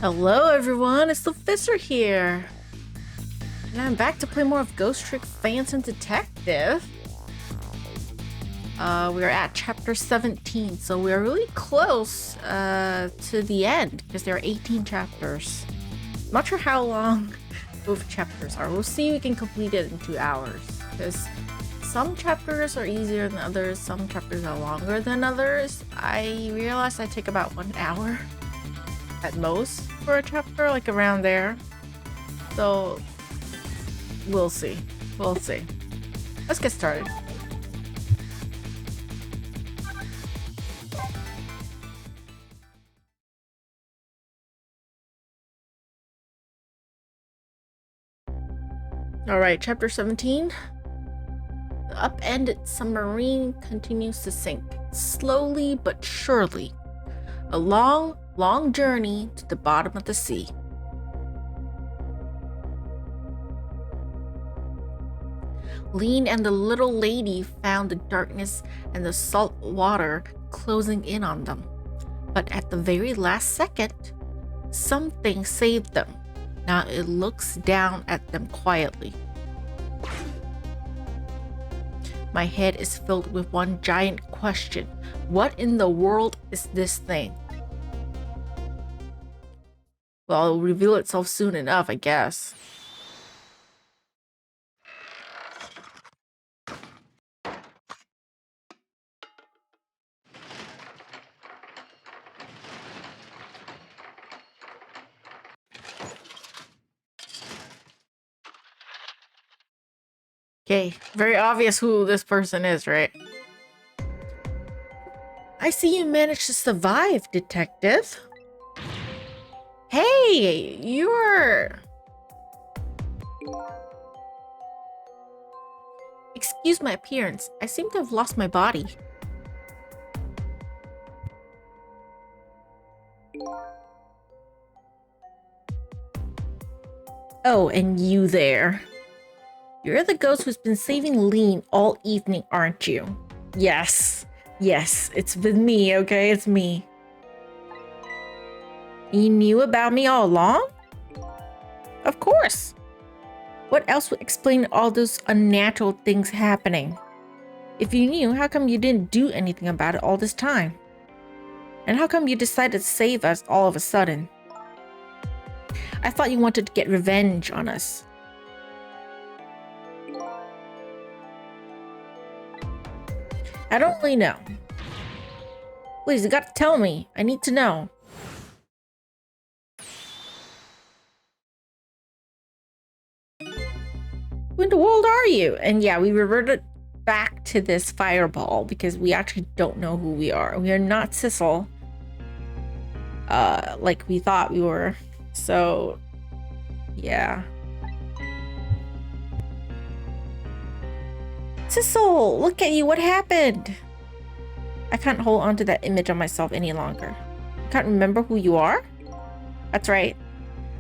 Hello everyone, it's Luphisra here. And I'm back to play more of Ghost Trick Phantom Detective. We're at chapter 17, so we're really close to the end because there are 18 chapters. Not sure how long both chapters are. We'll see if we can complete it in 2 hours because some chapters are easier than others, some chapters are longer than others. I realized I take about 1 hour at most for a chapter, like around there. So we'll see. Let's get started. Alright, chapter 17. The upended submarine continues to sink, slowly but surely. A long journey to the bottom of the sea. Lynne and the little lady found the darkness and the salt water closing in on them. But at the very last second, something saved them. Now it looks down at them quietly. My head is filled with one giant question. What in the world is this thing? Well, it'll reveal itself soon enough, I guess. Okay, very obvious who this person is, right? I see you managed to survive, detective. Hey, you're... Excuse my appearance. I seem to have lost my body. Oh, and you there. You're the ghost who's been saving Lynne all evening, aren't you? Yes, it's with me, okay? It's me. You knew about me all along? Of course. What else would explain all those unnatural things happening? If you knew, how come you didn't do anything about it all this time? And how come you decided to save us all of a sudden? I thought you wanted to get revenge on us. I don't really know. Please, you gotta tell me. I need to know. Who in the world are you? And yeah, we reverted back to this fireball because we actually don't know who we are. We are not Sissel. Like we thought we were. So, yeah. Sissel, look at you. What happened? I can't hold on to that image of myself any longer. I can't remember who you are? That's right.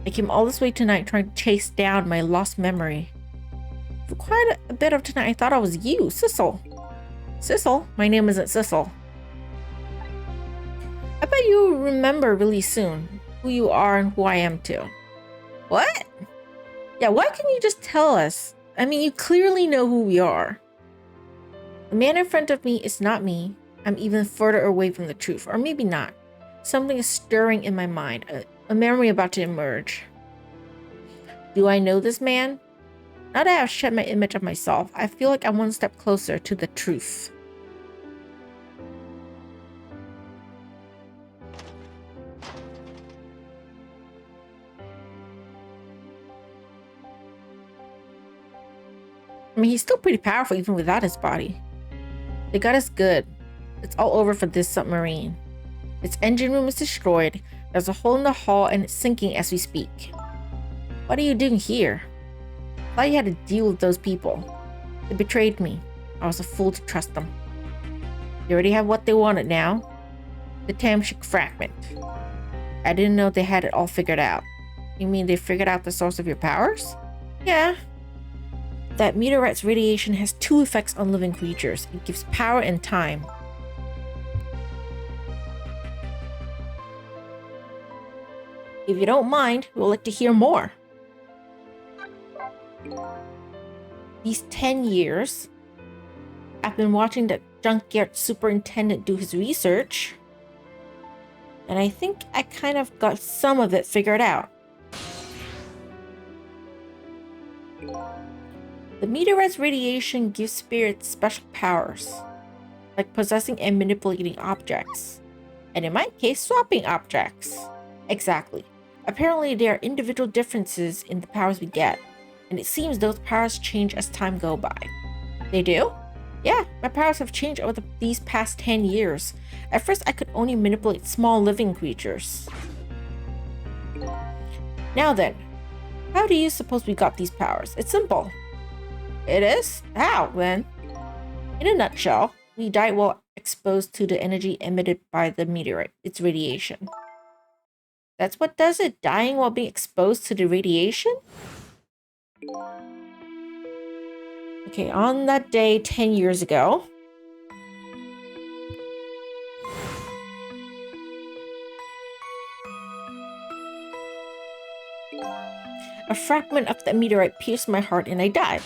I came all this way tonight trying to chase down my lost memory. For quite a bit of tonight, I thought I was you, Sissel. Sissel? My name isn't Sissel. I bet you'll remember really soon who you are and who I am too. What? Yeah, why can't you just tell us? I mean, you clearly know who we are. The man in front of me is not me. I'm even further away from the truth, or maybe not. Something is stirring in my mind, a memory about to emerge. Do I know this man? Now that I've shed my image of myself, I feel like I'm one step closer to the truth. I mean, he's still pretty powerful even without his body. They got us good. It's all over for this submarine. Its engine room is destroyed. There's a hole in the hull and it's sinking as we speak. What are you doing here? I thought you had to deal with those people. They betrayed me. I was a fool to trust them. They already have what they wanted now. The Tamshik fragment. I didn't know they had it all figured out. You mean they figured out the source of your powers? Yeah. That meteorite's radiation has 2 effects on living creatures. It gives power and time. If you don't mind, we'd like to hear more. These 10 years, I've been watching the junkyard superintendent do his research, and I think I kind of got some of it figured out. The meteorite's radiation gives spirits special powers, like possessing and manipulating objects, and in my case, swapping objects. Exactly. Apparently, there are individual differences in the powers we get, and it seems those powers change as time go by. They do? Yeah, my powers have changed over these past 10 years. At first, I could only manipulate small living creatures. Now then, how do you suppose we got these powers? It's simple. It is? How, then? In a nutshell, we died while exposed to the energy emitted by the meteorite, its radiation. That's what does it? Dying while being exposed to the radiation? Okay, on that day 10 years ago, a fragment of the meteorite pierced my heart and I died.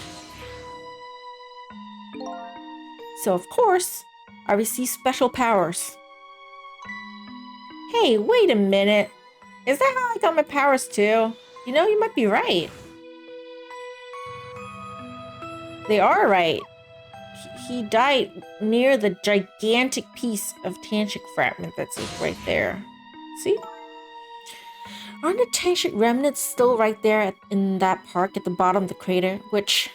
So of course, I received special powers. Hey, wait a minute. Is that how I got my powers too? You know, you might be right. They are right. He died near the gigantic piece of tantric fragment that's right there. See? Aren't the tantric remnants still right there in that park at the bottom of the crater? Which,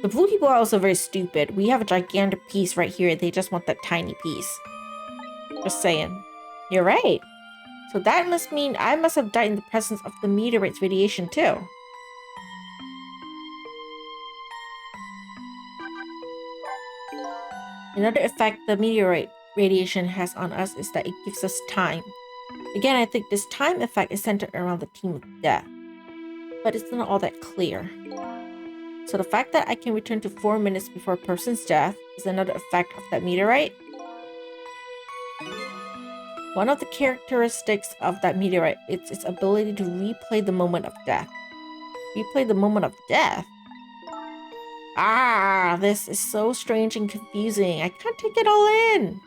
the blue people are also very stupid. We have a gigantic piece right here. They just want that tiny piece. Just saying. You're right. So that must mean I must have died in the presence of the meteorite's radiation too. Another effect the meteorite radiation has on us is that it gives us time. Again, I think this time effect is centered around the theme of death, but it's not all that clear. So the fact that I can return to 4 minutes before a person's death is another effect of that meteorite. One of the characteristics of that meteorite is its ability to replay the moment of death. Replay the moment of death? Ah, this is so strange and confusing. I can't take it all in.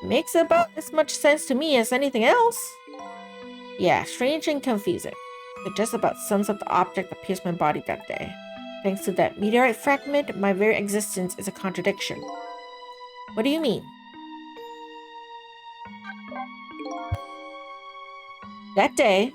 It makes about as much sense to me as anything else. Yeah, strange and confusing. It just about sums up the object that pierced my body that day. Thanks to that meteorite fragment, my very existence is a contradiction. What do you mean? That day,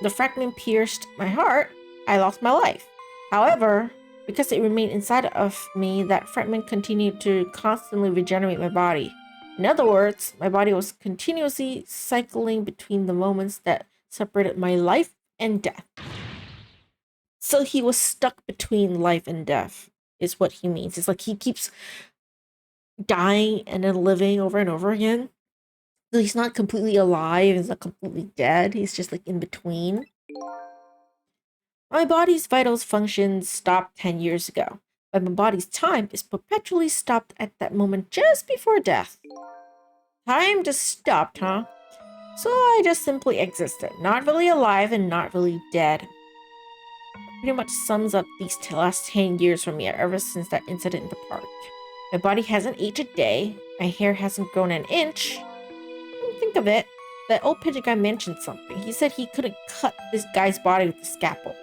the fragment pierced my heart, I lost my life. However, because it remained inside of me, that fragment continued to constantly regenerate my body. In other words, my body was continuously cycling between the moments that separated my life and death. So he was stuck between life and death, is what he means. It's like he keeps dying and then living over and over again. So he's not completely alive, he's not completely dead, he's just like in between. My body's vital functions stopped 10 years ago, but my body's time is perpetually stopped at that moment just before death. Time just stopped, huh? So I just simply existed, not really alive and not really dead. Pretty much sums up these last 10 years for me ever since that incident in the park. My body hasn't aged a day, my hair hasn't grown an inch. Think of it, that old pigeon guy mentioned something. He said he couldn't cut this guy's body with the scalpel.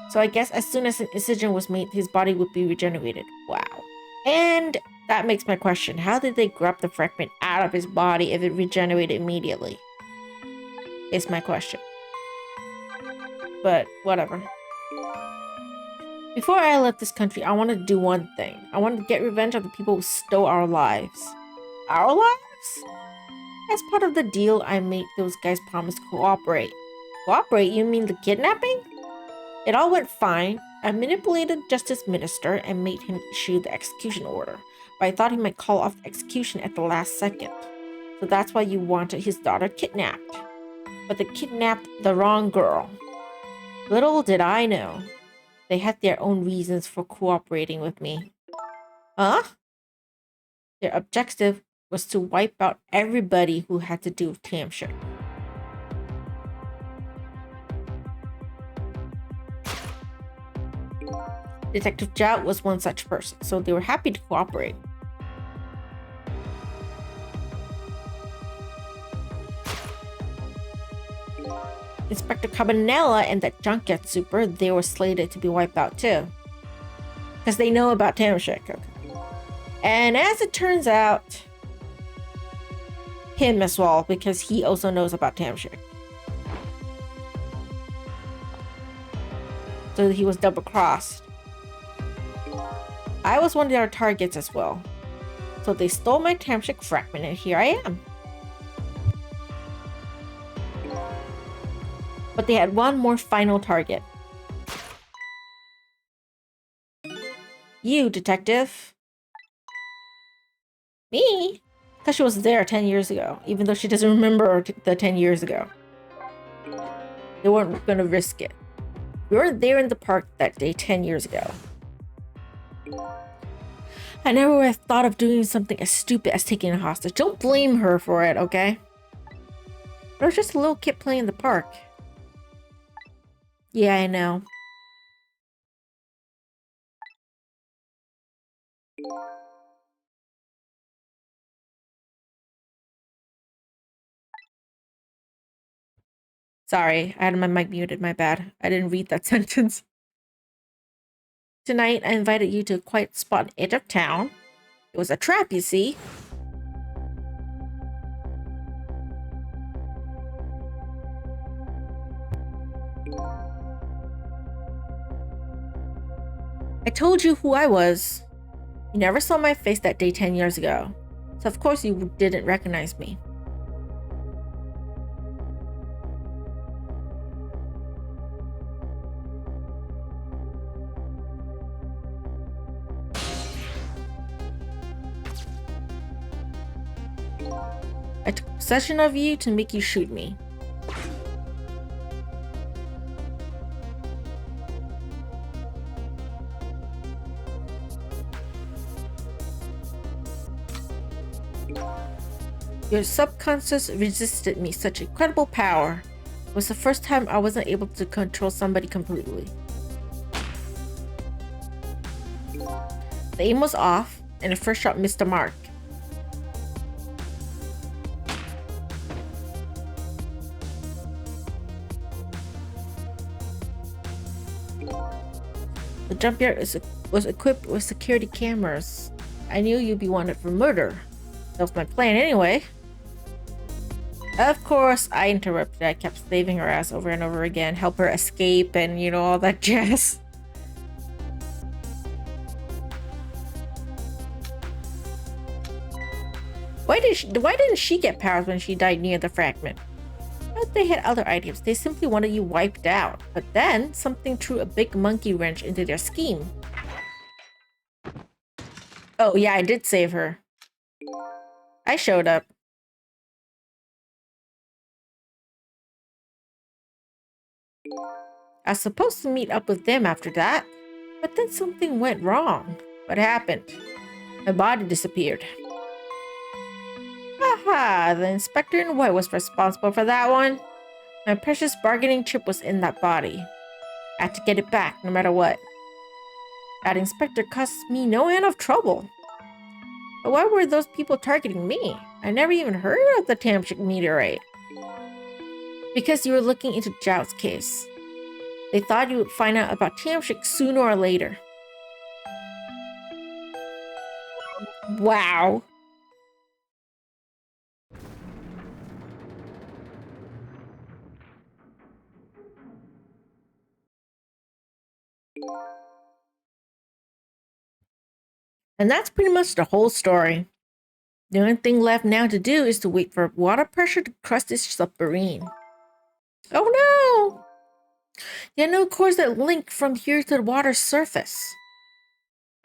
So I guess as soon as an incision was made, his body would be regenerated. Wow. And that makes my question. How did they grab the fragment out of his body if it regenerated immediately? Is my question. But whatever. Before I left this country, I wanted to do one thing. I wanted to get revenge on the people who stole our lives. Our lives? As part of the deal, I made those guys promise to cooperate. Cooperate? You mean the kidnapping? It all went fine. I manipulated Justice Minister and made him issue the execution order, but I thought he might call off the execution at the last second. So that's why you wanted his daughter kidnapped. But they kidnapped the wrong girl. Little did I know. They had their own reasons for cooperating with me. Huh? Their objective was to wipe out everybody who had to do with Tamshire. Detective Zhao was one such person, so they were happy to cooperate. Inspector Cabanela and that junkyard super, they were slated to be wiped out too. Because they know about Tamashek. Okay. And as it turns out, him as well, because he also knows about Tamashek. So he was double-crossed. I was one of their targets as well. So they stole my Tamashek fragment and here I am. But they had one more final target. You, detective. Me? Because she was there 10 years ago, even though she doesn't remember the 10 years ago. They weren't going to risk it. We were there in the park that day 10 years ago. I never would have thought of doing something as stupid as taking a hostage. Don't blame her for it, okay? But I was just a little kid playing in the park. Yeah, I know. Sorry, I had my mic muted, my bad. I didn't read that sentence. Tonight, I invited you to a quiet spot on the edge of town. It was a trap, you see. I told you who I was. You never saw my face that day 10 years ago. So of course you didn't recognize me. I took possession of you to make you shoot me. Your subconscious resisted me such incredible power. It was the first time I wasn't able to control somebody completely. The aim was off, and the first shot missed the mark. The junkyard was equipped with security cameras. I knew you'd be wanted for murder. That was my plan anyway. Of course, I interrupted. I kept saving her ass over and over again, help her escape and, you know, all that jazz. Why didn't she get powers when she died near the fragment? But they had other ideas. They simply wanted you wiped out. But then, something threw a big monkey wrench into their scheme. Oh yeah, I did save her. I showed up. I was supposed to meet up with them after that, but then something went wrong. What happened? My body disappeared. Aha, the inspector in white was responsible for that one. My precious bargaining chip was in that body. I had to get it back, no matter what. That inspector caused me no end of trouble. But why were those people targeting me? I never even heard of the Tamashek meteorite. Because you were looking into Zhao's case. They thought you would find out about Tamashek sooner or later. Wow. And that's pretty much the whole story. The only thing left now to do is to wait for water pressure to crush this submarine. Oh no! There are no cords that link from here to the water's surface.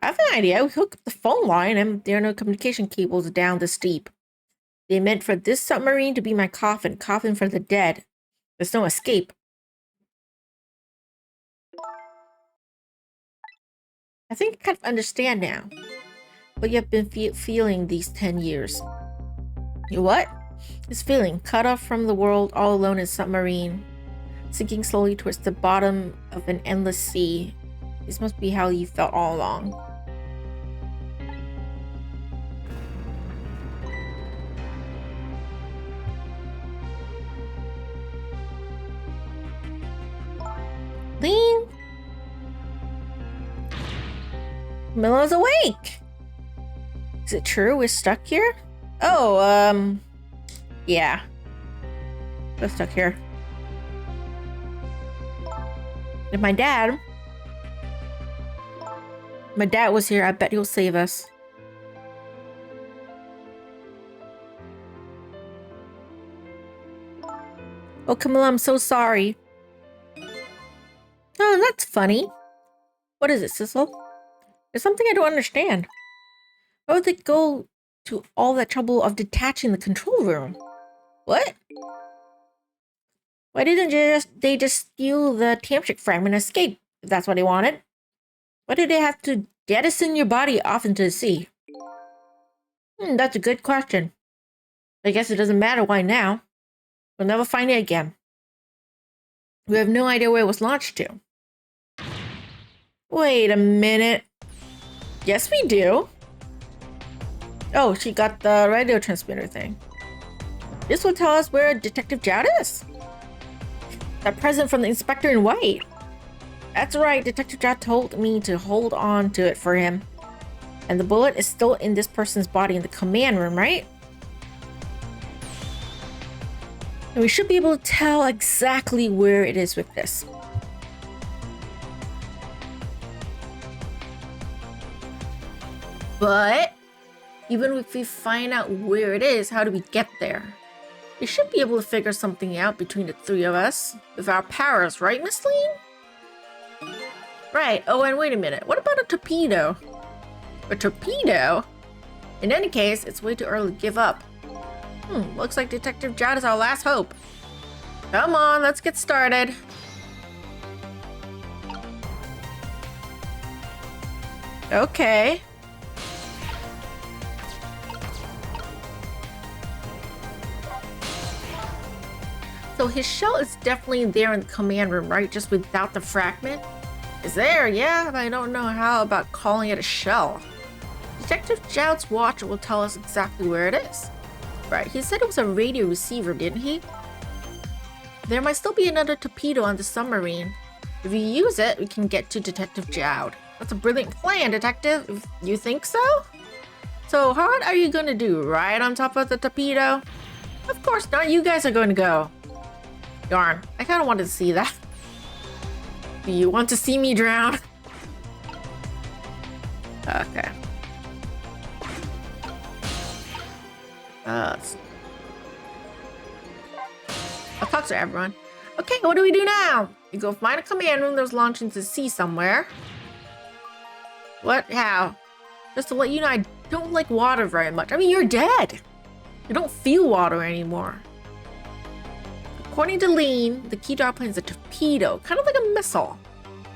I have an idea. We hook up the phone line and there are no communication cables down this deep. They meant for this submarine to be my coffin for the dead. There's no escape. I think I kind of understand now what you have been feeling these 10 years. You what? This feeling, cut off from the world, all alone in a submarine, sinking slowly towards the bottom of an endless sea. This must be how you felt all along. Lynne? Milla's awake! Is it true we're stuck here? Oh, yeah. We're stuck here. If my dad was here, I bet he'll save us. Oh, Camilla, I'm so sorry. Oh, that's funny. What is it, Sissel? There's something I don't understand. Why would they go to all that trouble of detaching the control room? What? Why didn't they just steal the Tamshik fragment and escape, if that's what they wanted? Why did they have to jettison your body off into the sea? That's a good question. I guess it doesn't matter why now. We'll never find it again. We have no idea where it was launched to. Wait a minute. Yes, we do. Oh, she got the radio transmitter thing. This will tell us where Detective Jowd is. That present from the inspector in white. That's right, Detective Jowd told me to hold on to it for him. And the bullet is still in this person's body in the command room, right? And we should be able to tell exactly where it is with this. But even if we find out where it is, how do we get there? We should be able to figure something out between the three of us with our powers, right, Miss Lynne? Right. Oh, and wait a minute. What about a torpedo? A torpedo? In any case, it's way too early to give up. Looks like Detective Jowd is our last hope. Come on, let's get started. Okay. So his shell is definitely there in the command room, right? Just without the fragment? It's there, yeah, but I don't know how about calling it a shell. Detective Jowd's watch will tell us exactly where it is. Right, he said it was a radio receiver, didn't he? There might still be another torpedo on the submarine. If we use it, we can get to Detective Jowd. That's a brilliant plan, Detective. You think so? So, how hard are you going to do? Right on top of the torpedo? Of course not, you guys are going to go. Darn, I kind of wanted to see that. Do you want to see me drown? Okay. I'll talk to everyone. Okay, what do we do now? We go find a command room that's launched into the sea somewhere. What? How? Just to let you know, I don't like water very much. I mean, you're dead. You don't feel water anymore. According to Lynne, the key to our plan is a torpedo, kind of like a missile.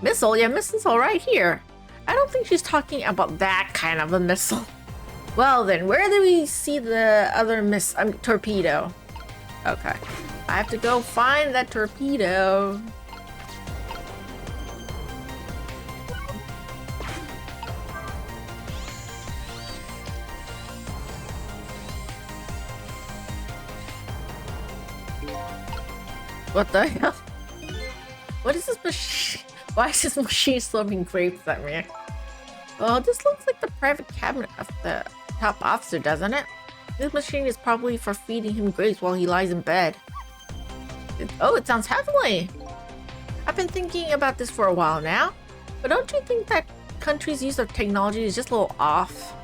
Missile? Yeah, missile's all right here. I don't think she's talking about that kind of a missile. Well then, where do we see the other torpedo? Okay, I have to go find that torpedo. What the hell? What is this machine? Why is this machine slurping grapes at me? Oh, this looks like the private cabinet of the top officer, doesn't it? This machine is probably for feeding him grapes while he lies in bed. It sounds heavenly. I've been thinking about this for a while now, but don't you think that country's use of technology is just a little off?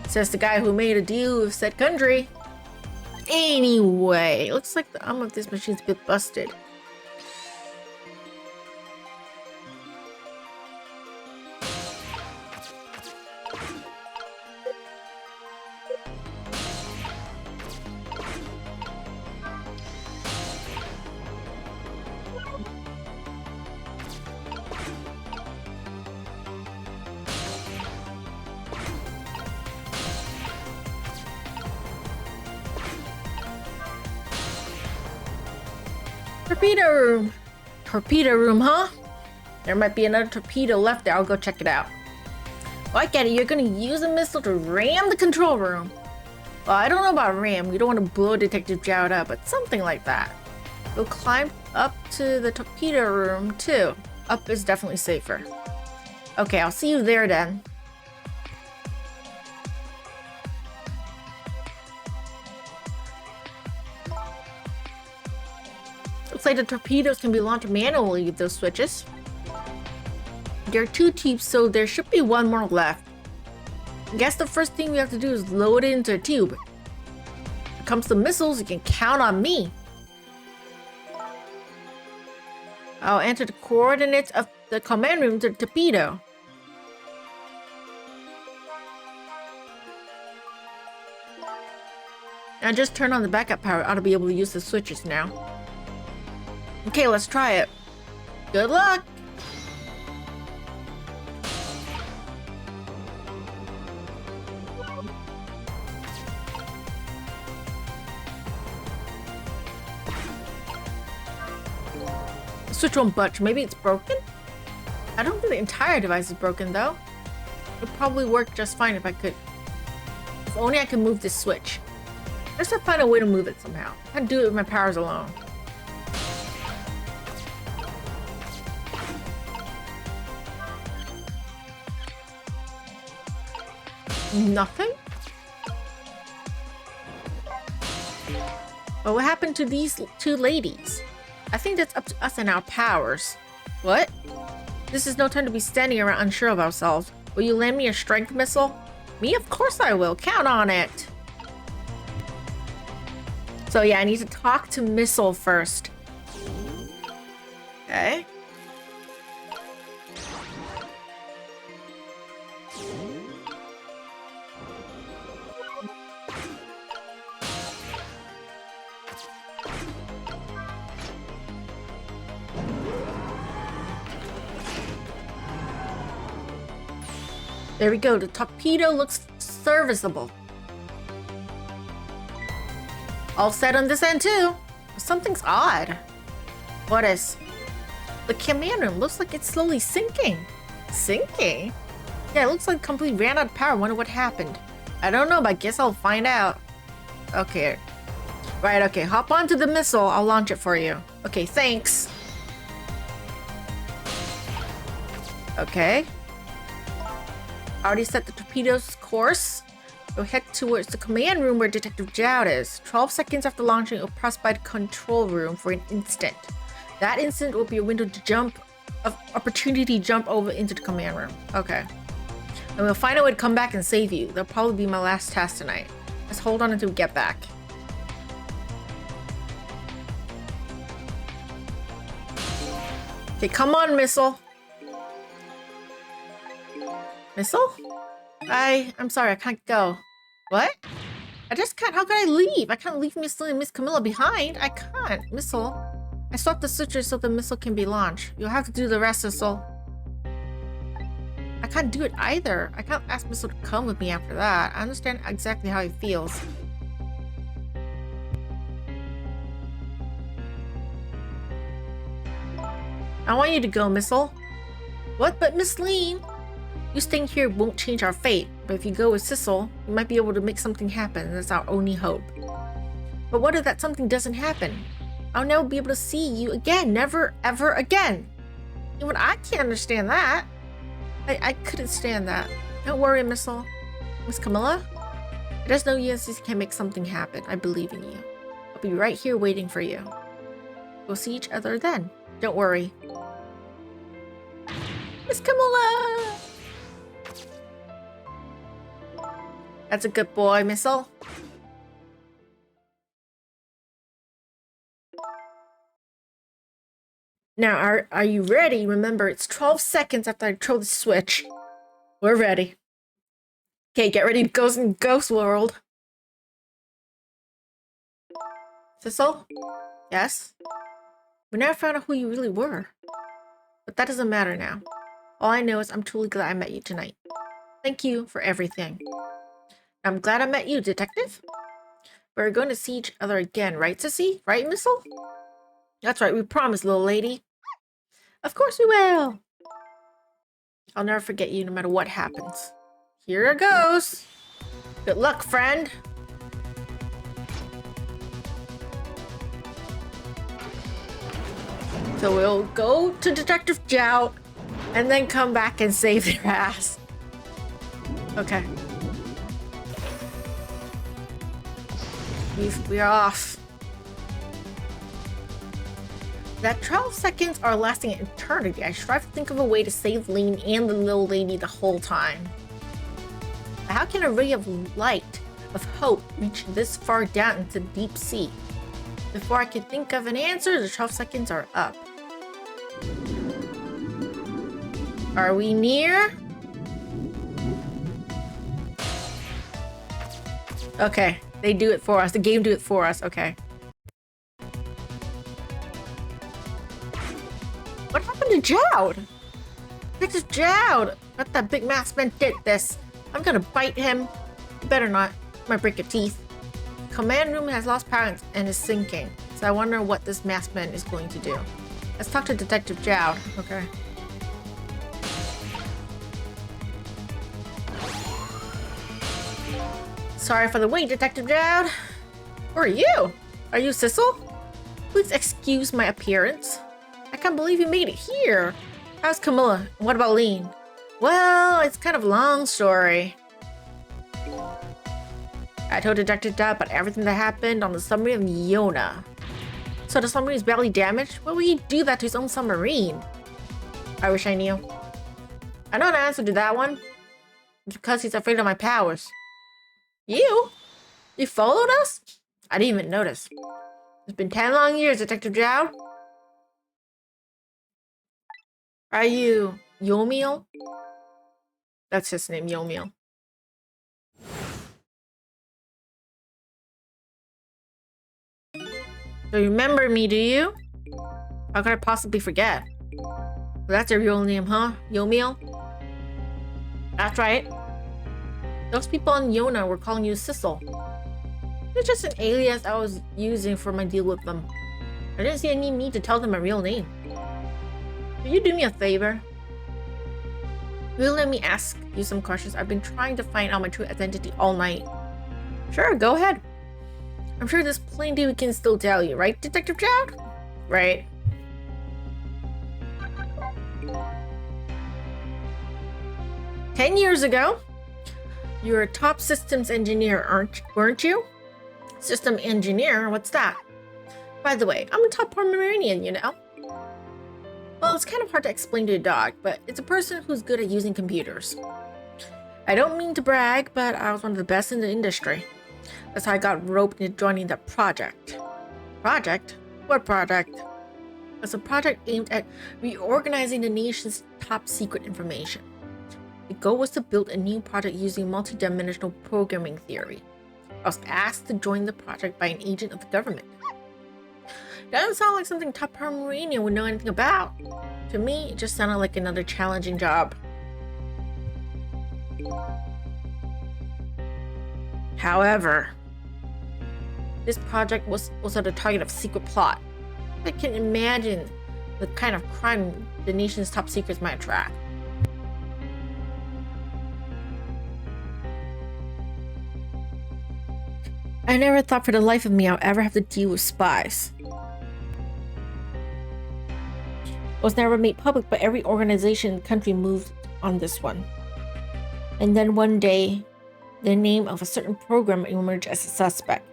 Says the guy who made a deal with said country. Anyway, it looks like the arm of this machine's a bit busted. Torpedo room. Torpedo room, huh? There might be another torpedo left there. I'll go check it out. Oh, I get it. You're gonna use a missile to ram the control room. Well, I don't know about ram. You don't want to blow Detective Jowd up, but something like that. We'll climb up to the torpedo room, too. Up is definitely safer. Okay, I'll see you there then. Looks like the torpedoes can be launched manually with those switches. There are 2 tubes, so there should be 1 more left. I guess the first thing we have to do is load it into a tube. When it comes to missiles, you can count on me. I'll enter the coordinates of the command room to the torpedo. I just turned on the backup power. I ought to be able to use the switches now. Okay, let's try it. Good luck! The switch won't budge. Maybe it's broken? I don't think the entire device is broken, though. It would probably work just fine if I could. If only I could move this switch. Let's have to find a way to move it somehow. I can't do it with my powers alone. Nothing? Well, what happened to these 2 ladies? I think that's up to us and our powers. What? This is no time to be standing around unsure of ourselves. Will you land me a strength missile? Me? Of course I will. Count on it. So yeah, I need to talk to Missile first. Okay. There we go. The torpedo looks serviceable. All set on this end too. Something's odd. What is? The command room looks like it's slowly sinking. Sinking? Yeah, it looks like it completely ran out of power. Wonder what happened. I don't know, but I guess I'll find out. Okay. Right, okay. Hop onto the missile. I'll launch it for you. Okay, thanks. Okay. I already set the torpedo's course. We'll head towards the command room where Detective Jowd is. 12 seconds after launching, it'll press by the control room for an instant. That instant will be a window to jump, of opportunity to jump over into the command room. Okay. And we'll find a way to come back and save you. That'll probably be my last task tonight. Let's hold on until we get back. Okay, come on, Missile. Missile? I'm sorry, I can't go. What? I just can't. How can I leave? I can't leave Miss Lynne and Miss Camilla behind. I can't. Missile. I swapped the switches so the missile can be launched. You'll have to do the rest, Sissel. I can't do it either. I can't ask Missile to come with me after that. I understand exactly how he feels. I want you to go, Missile. What? But Miss Lynne? You staying here won't change our fate, but if you go with Sissel, you might be able to make something happen, and that's our only hope. But what if that something doesn't happen? I'll never be able to see you again, never, ever again. Even I can't understand that. I couldn't stand that. Don't worry, Missile. Miss Camilla? There's no UNCC can make something happen. I believe in you. I'll be right here waiting for you. We'll see each other then. Don't worry. Miss Camilla! That's a good boy, Missile. Now, are you ready? Remember, it's 12 seconds after I throw the switch. We're ready. Okay, get ready to go in Ghost World. Sissel? Yes? We never found out who you really were. But that doesn't matter now. All I know is I'm truly glad I met you tonight. Thank you for everything. I'm glad I met you, Detective. We're going to see each other again, right, Sissy? Right, Missile? That's right, we promised, little lady. Of course we will. I'll never forget you no matter what happens. Here it goes. Good luck, friend. So we'll go to Detective Jout and then come back and save their ass. Okay. We're off. That 12 seconds are lasting an eternity. I strive to think of a way to save Lynne and the little lady the whole time. But how can a ray of light, of hope, reach this far down into the deep sea? Before I can think of an answer, the 12 seconds are up. Are we near? Okay, they do it for us. The game do it for us. Okay. What happened to Jout? Detective Jout! What that big masked man did this. I'm gonna bite him. Better not. Might break your teeth. Command room has lost power and is sinking. So I wonder what this masked man is going to do. Let's talk to Detective Jout. Okay. Sorry for the wait, Detective Jout. Who are you? Are you Sissel? Please excuse my appearance. I can't believe you made it here. How's Camilla? And what about Lynne? Well, it's kind of a long story. I told Detective Jout about everything that happened on the submarine of Yona. So the submarine is badly damaged? Why would he do that to his own submarine? I wish I knew. I know the answer to that one. It's because he's afraid of my powers. You? You followed us? I didn't even notice. It's been 10 long years, Detective Jout. Are you Yomiel? That's his name, Yomiel. So you remember me, do you? How could I possibly forget? Well, that's your real name, huh? Yomiel? That's right. Those people on Yona were calling you Sissel. It's just an alias I was using for my deal with them. I didn't see any need to tell them my real name. Could you do me a favor? Will you let me ask you some questions? I've been trying to find out my true identity all night. Sure, go ahead. I'm sure there's plenty we can still tell you, right, Detective Jout? Right. "10 years ago, you were a top systems engineer, weren't you?" System engineer? What's that? By the way, I'm a top Pomeranian, you know? Well, it's kind of hard to explain to a dog, but it's a person who's good at using computers. I don't mean to brag, but I was one of the best in the industry. That's how I got roped into joining that project. Project? What project? It's a project aimed at reorganizing the nation's top secret information. The goal was to build a new project using multidimensional programming theory. I was asked to join the project by an agent of the government. Doesn't sound like something Top Pomeranian would know anything about. To me, it just sounded like another challenging job. However, this project was also the target of a secret plot. I can imagine the kind of crime the nation's top secrets might attract. I never thought for the life of me I'd ever have to deal with spies. It was never made public, but every organization in the country moved on this one. And then one day, the name of a certain program emerged as a suspect.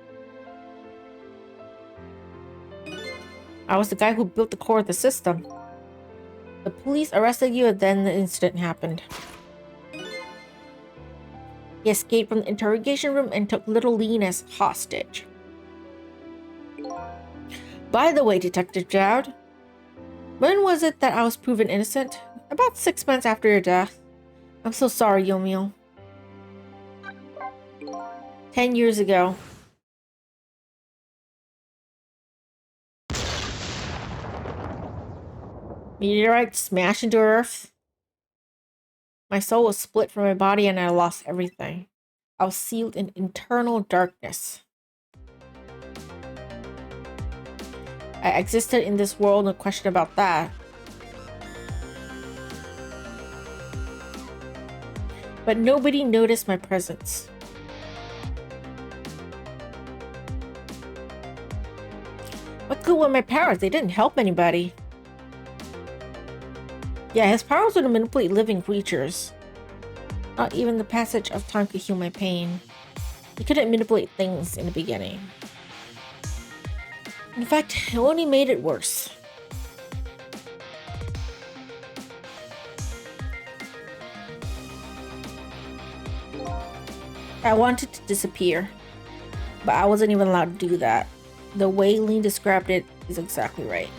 I was the guy who built the core of the system. The police arrested you and then the incident happened. He escaped from the interrogation room and took little Lynne as hostage. By the way, Detective Jout, when was it that I was proven innocent? About 6 months after your death. I'm so sorry, Yomiel. 10 years ago. Meteorite smashed into Earth. My soul was split from my body and I lost everything. I was sealed in eternal darkness. I existed in this world, no question about that. But nobody noticed my presence. What good were my powers? They didn't help anybody. Yeah, his powers were to manipulate living creatures. Not even the passage of time could heal my pain. He couldn't manipulate things in the beginning. In fact, it only made it worse. I wanted to disappear, but I wasn't even allowed to do that. The way Lynne described it is exactly right.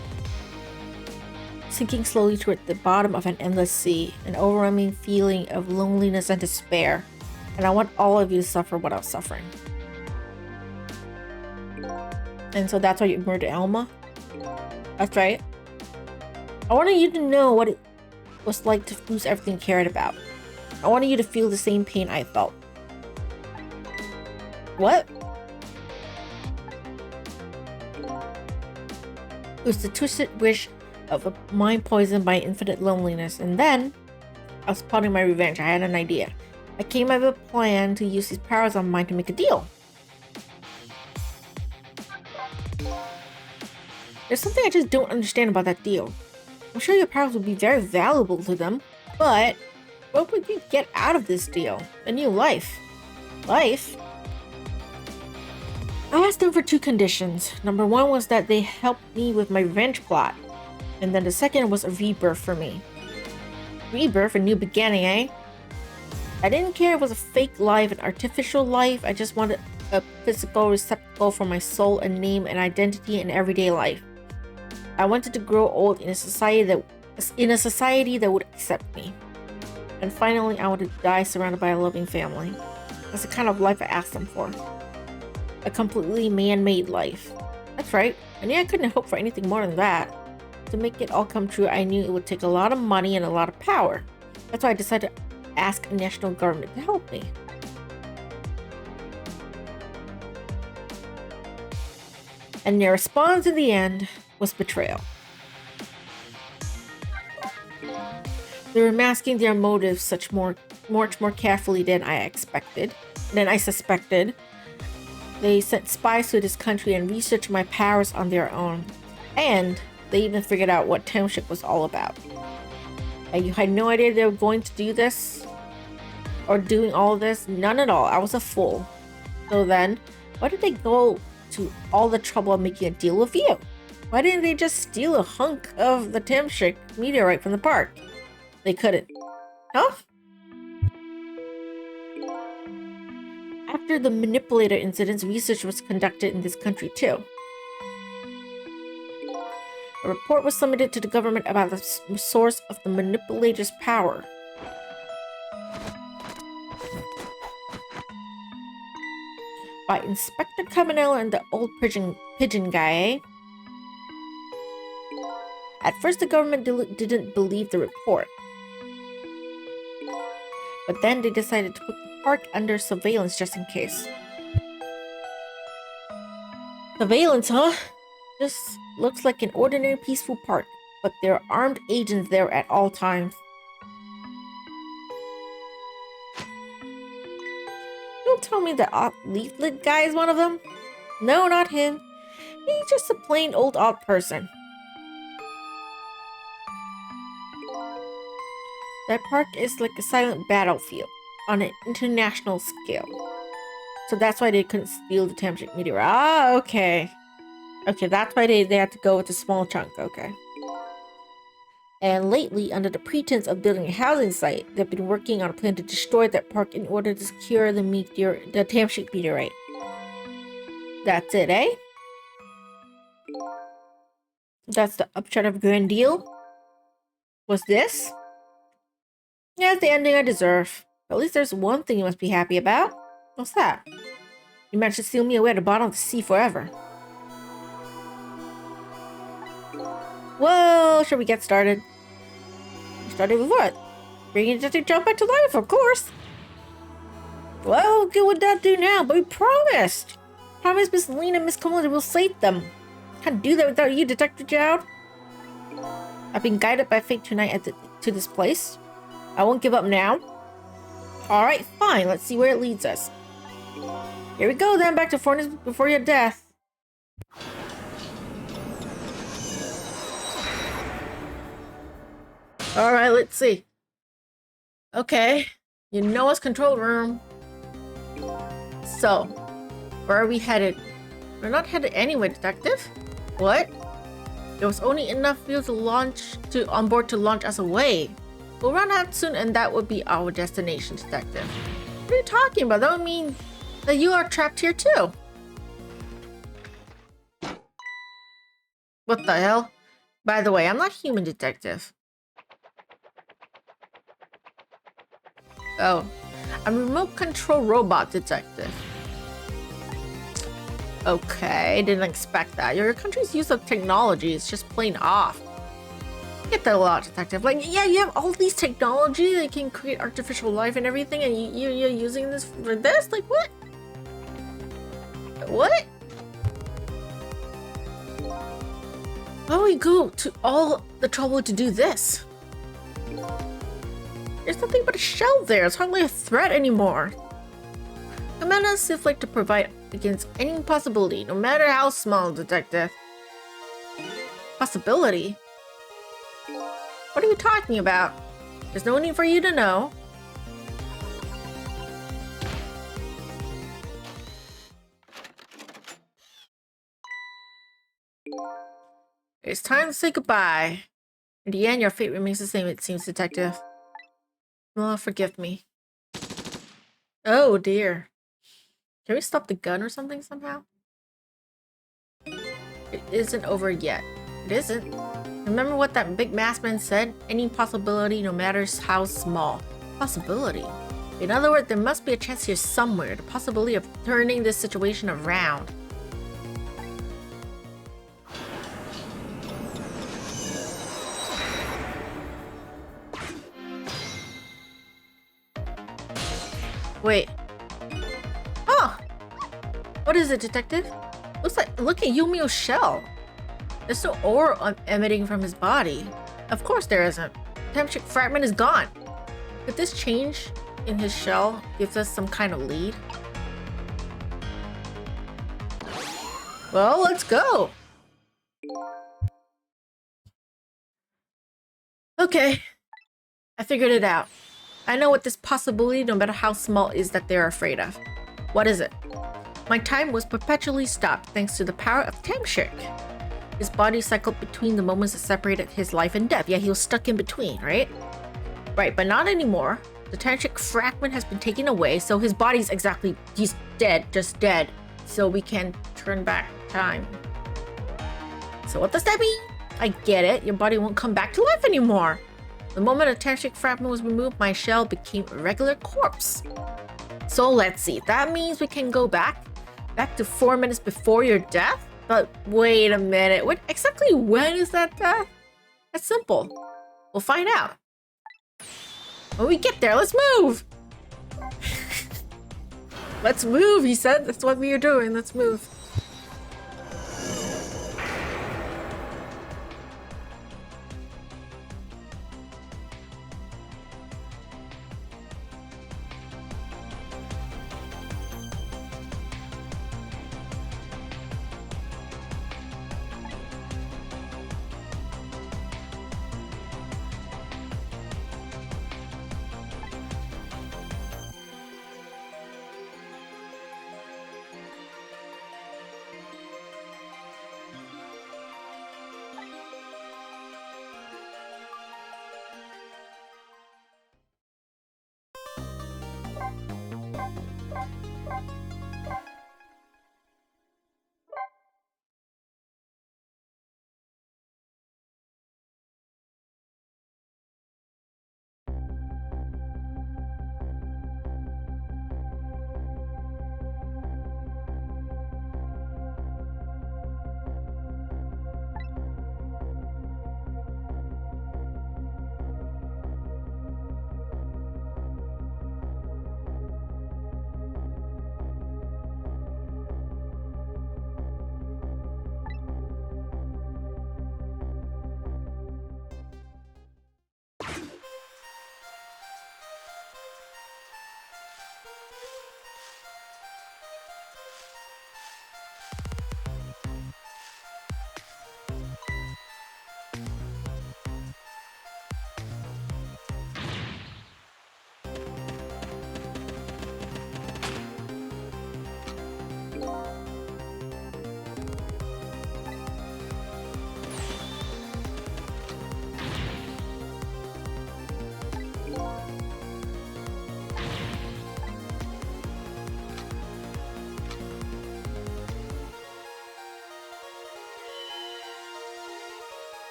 Sinking slowly toward the bottom of an endless sea, an overwhelming feeling of loneliness and despair, and I want all of you to suffer what I was suffering. And so that's why you murdered Elma? That's right. I wanted you to know what it was like to lose everything you cared about. I wanted you to feel the same pain I felt. What? It was the twisted wish of a mind poisoned by infinite loneliness, and then I was plotting my revenge. I had an idea. I came up with a plan to use these powers of mine to make a deal. There's something I just don't understand about that deal. I'm sure your powers would be very valuable to them, but what would you get out of this deal? A new life. Life? I asked them for two conditions. Number one was that they helped me with my revenge plot. And then the second was a rebirth for me. Rebirth, a new beginning, eh? I didn't care if it was a fake life, an artificial life. I just wanted a physical receptacle for my soul, a name, and identity in everyday life. I wanted to grow old in a society that would accept me. And finally, I wanted to die surrounded by a loving family. That's the kind of life I asked them for. A completely man-made life. That's right. I knew I couldn't hope for anything more than that. To make it all come true, I knew it would take a lot of money and a lot of power. That's why I decided to ask a national government to help me. And their response in the end was betrayal. They were masking their motives much more carefully than I suspected. They sent spies to this country and researched my powers on their own. And they even figured out what township was all about. And you had no idea they were going to do this? Or doing all of this? None at all. I was a fool. So then, why did they go to all the trouble of making a deal with you? Why didn't they just steal a hunk of the township meteorite from the park? They couldn't. Huh? After the manipulator incidents, research was conducted in this country too. A report was submitted to the government about the source of the manipulator's power. By Inspector Cabanel and the old pigeon guy, eh? At first, the government didn't believe the report. But then they decided to put the park under surveillance just in case. Surveillance, huh? This looks like an ordinary peaceful park, but there are armed agents there at all times. Don't tell me the odd leaflet guy is one of them. No, not him. He's just a plain old odd person. That park is like a silent battlefield on an international scale. So that's why they couldn't steal the township meteor. Ah, okay. Okay, that's why they had to go with a small chunk, okay. And lately, under the pretense of building a housing site, they've been working on a plan to destroy that park in order to secure the township meteorite. That's it, eh? That's the upshot of Grand Deal? Was this? Yeah, it's the ending I deserve. But at least there's one thing you must be happy about. What's that? You managed to seal me away at the bottom of the sea forever. Well, shall we get started? Started with what? Bringing it to jump back to life, of course. Well, what would that do now? But we promised. Promised Miss Lynne and Miss Coleman will save them. Can't do that without you, Detective Jowd. I've been guided by fate tonight to this place. I won't give up now. Alright, fine. Let's see where it leads us. Here we go then, back to Furnace before your death. Alright, let's see. Okay. You know it's control room. So, where are we headed? We're not headed anywhere, Detective. What? There was only enough fuel on board to launch us away. We'll run out soon and that would be our destination, Detective. What are you talking about? That would mean that you are trapped here too. What the hell? By the way, I'm not human, Detective. Oh, I'm a remote control robot, Detective. Okay, didn't expect that. Your country's use of technology is just plain off. I get that a lot, Detective. Like, yeah, you have all these technology that can create artificial life and everything, and you're using this for this? Like, what? What? Why would we go to all the trouble to do this? There's nothing but a shell there. It's hardly a threat anymore. Command us safely to provide against any possibility, no matter how small, Detective. Possibility? What are you talking about? There's no need for you to know. It's time to say goodbye. In the end, your fate remains the same, it seems, Detective. Oh, forgive me. Oh, dear. Can we stop the gun or something somehow? It isn't over yet. It isn't. Remember what that big masked man said? Any possibility, no matter how small. Possibility? In other words, there must be a chance here somewhere. The possibility of turning this situation around. Wait. Oh! What is it, Detective? Look at Yumio's shell. There's no aura emitting from his body. Of course there isn't. The temperature fragment is gone. Could this change in his shell give us some kind of lead? Well, let's go. Okay. I figured it out. I know what this possibility, no matter how small, is that they're afraid of. What is it? My time was perpetually stopped thanks to the power of Tamshik. His body cycled between the moments that separated his life and death. Yeah, he was stuck in between, right? Right, but not anymore. The Tantric fragment has been taken away, so his body's he's dead, just dead. So we can turn back time. So what does that mean? I get it, your body won't come back to life anymore. The moment a Tantric fragment was removed, my shell became a regular corpse. So let's see, that means we can go back to 4 minutes before your death? But wait a minute, exactly when is that death? That's simple. We'll find out. When we get there, let's move! Let's move, he said. That's what we are doing, let's move.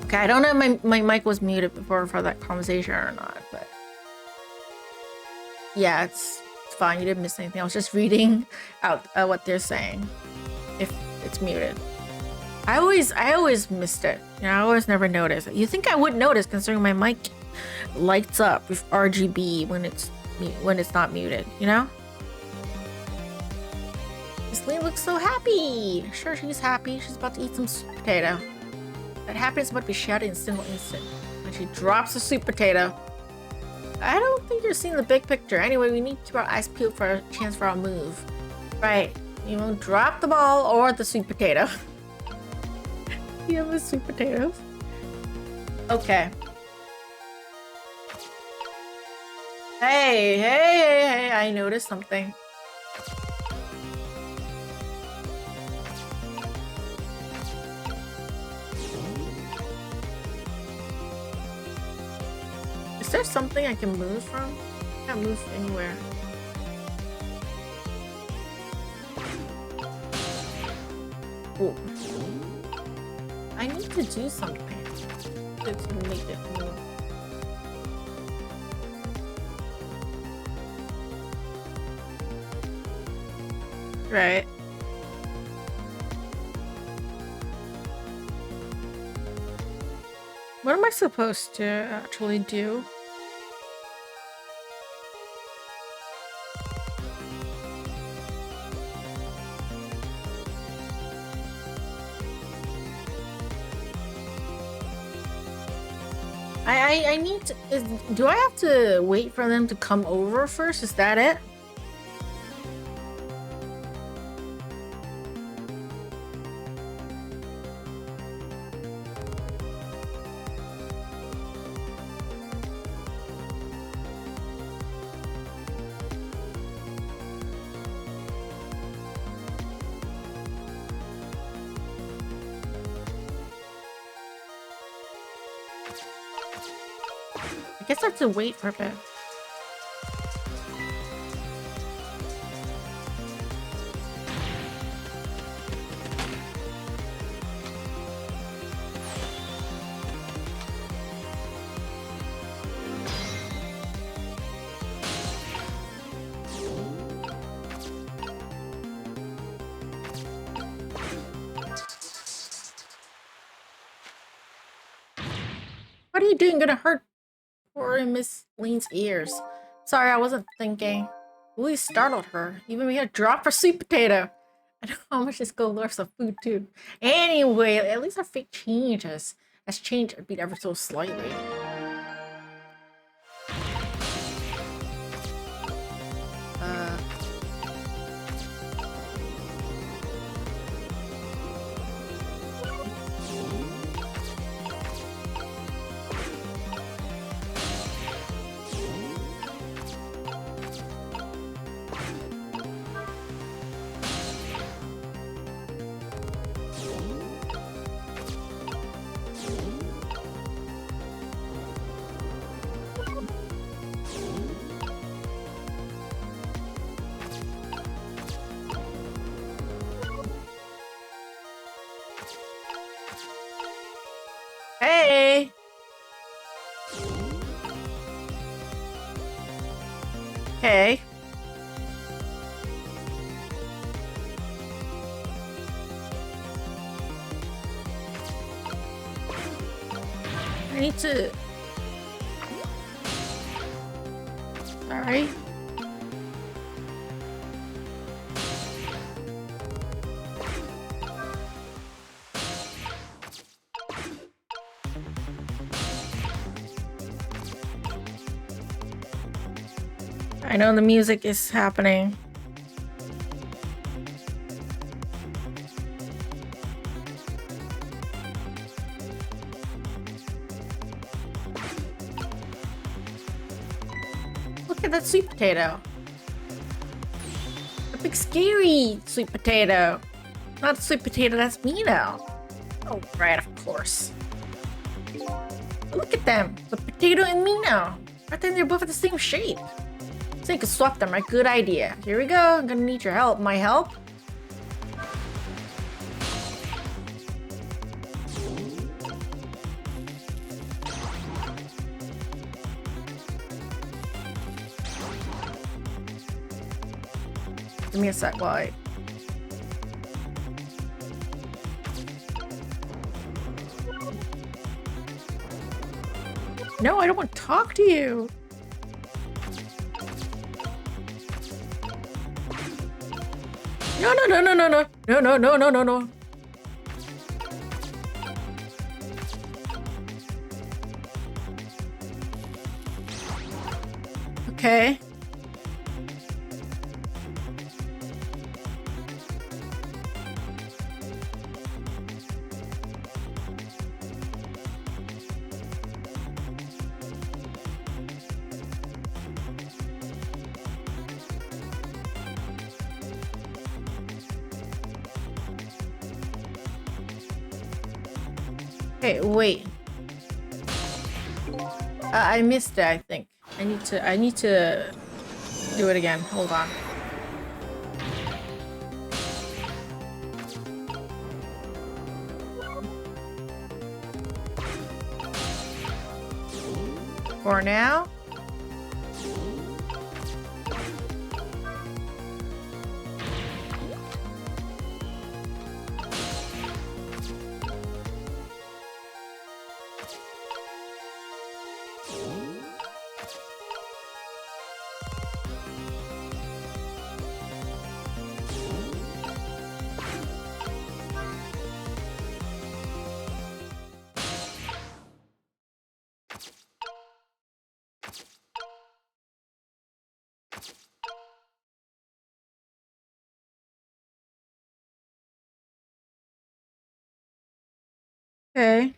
Okay, I don't know if my mic was muted before for that conversation or not, but yeah, it's fine. You didn't miss anything. I was just reading out what they're saying. If it's muted, I always missed it. You know, I always never noticed. You think I would notice, considering my mic lights up with RGB when it's not muted. You know. Miss Lynne looks so happy. Sure, she's happy. She's about to eat some sweet potato. That happiness might be shattered in a single instant when she drops the sweet potato. I don't think you're seeing the big picture. Anyway, we need to keep our eyes peeled for a chance for our move. Right. You won't drop the ball or the sweet potato. You have the sweet potatoes. Okay. Hey, I noticed something. Is there something I can move from? I can't move anywhere. Ooh. I need to do something to make it move. Right. What am I supposed to actually do? I need to... do I have to wait for them to come over first? Is that it? I guess I have to wait for a bit. What are you doing? Gonna hurt poor Miss Lynne's ears. Sorry, I wasn't thinking. Really startled her. Even we had a drop for sweet potato. I don't know how much this girl loves of food too. Anyway, at least our fate changes. Has changed a bit ever so slightly. Okay. I need to... Sorry. I know the music is happening. Look at that sweet potato. The big scary sweet potato. Not the sweet potato, that's me now. Oh, right, of course. Look at them. The potato and me now. I think they're both the same shape. So you can swap them, right? Good idea. Here we go. I'm gonna need your help. My help? Give me a sec while I... No, I don't want to talk to you. No, no, no, no, no, no. No, no, no, no, no, no. Okay. Okay, wait. I missed it, I think. I need to do it again. Hold on. For now. Okay.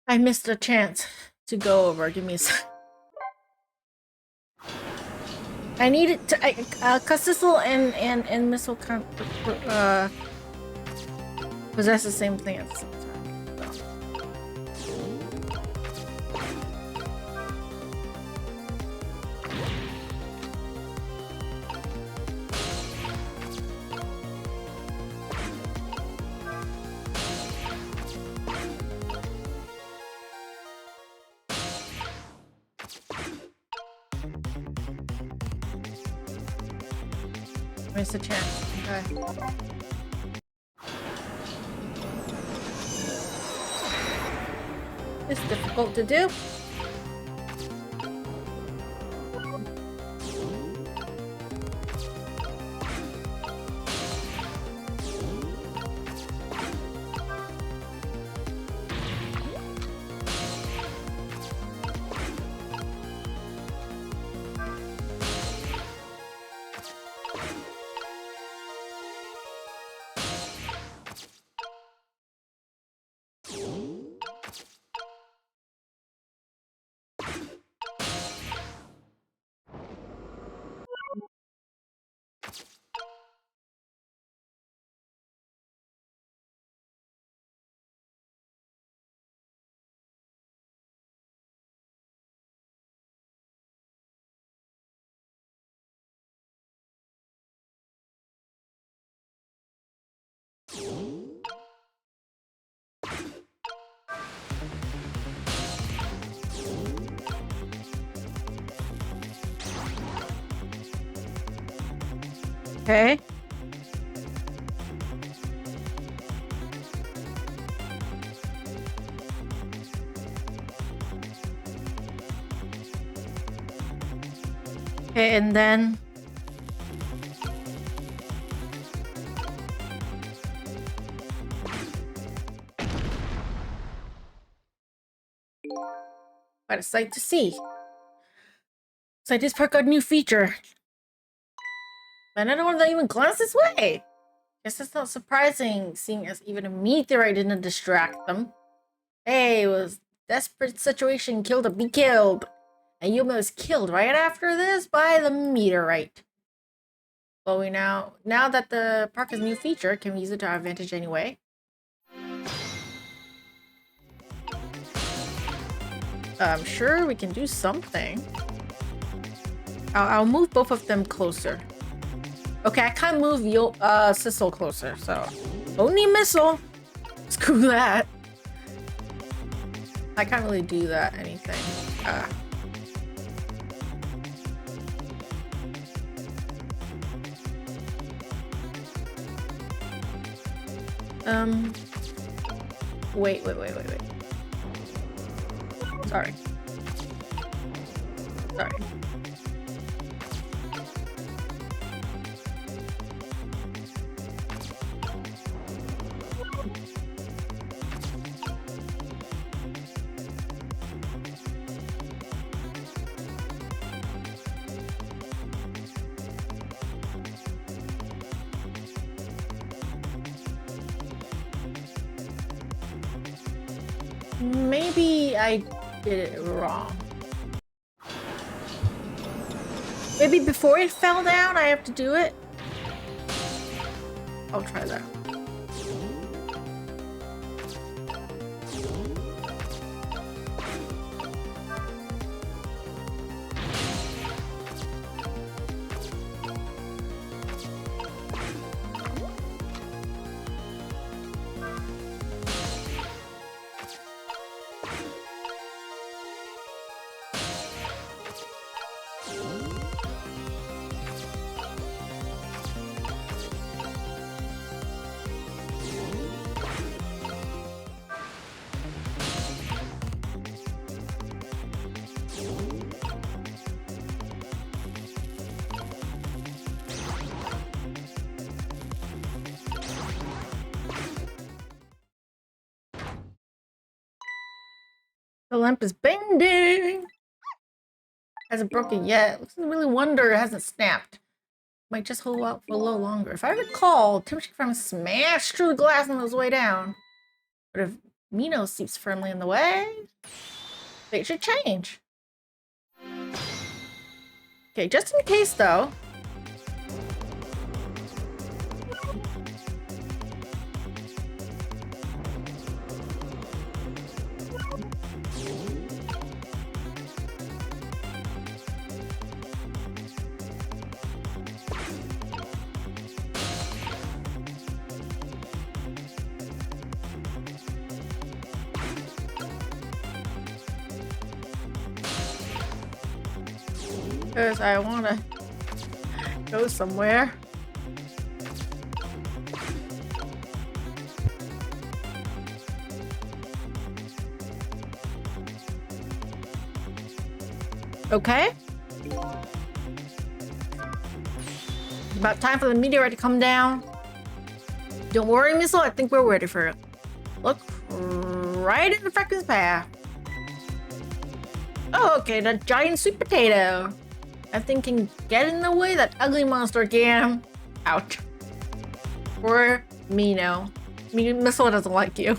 I missed a chance to go over. Give me a sec. I needed to, cause Sissel and Missile possess the same thing at the same time. Missed a chance. Okay. It's difficult to do. Okay. Okay, and then... What a sight to see. So this park got a new feature. But I don't want to even glance this way. Guess that's not surprising, seeing as even a meteorite didn't distract them. Hey, it was a desperate situation, killed or be killed. And Yuma was killed right after this by the meteorite. Well, now that the park has a new feature, can we use it to our advantage anyway? I'm sure we can do something. I'll move both of them closer. Okay, I can't move Sissel closer, so don't need missile. Screw that. I can't really do that anything. Wait. Sorry. Maybe I did it wrong. Maybe before it fell down, I have to do it? I'll try that. The lamp is bending. Hasn't broken yet. Looks really wonder it hasn't snapped. Might just hold out for a little longer. If I recall, Temperature Farm smashed through the glass on his way down. But if Mino seeps firmly in the way, they should change. Okay, just in case though. Because I want to go somewhere. Okay. About time for the meteorite to come down. Don't worry, Missile. I think we're ready for it. Look right in the Freckles path. Oh, okay, the giant sweet potato. That thing can get in the way, that ugly monster can. Ouch. Or Mino. Missile doesn't like you.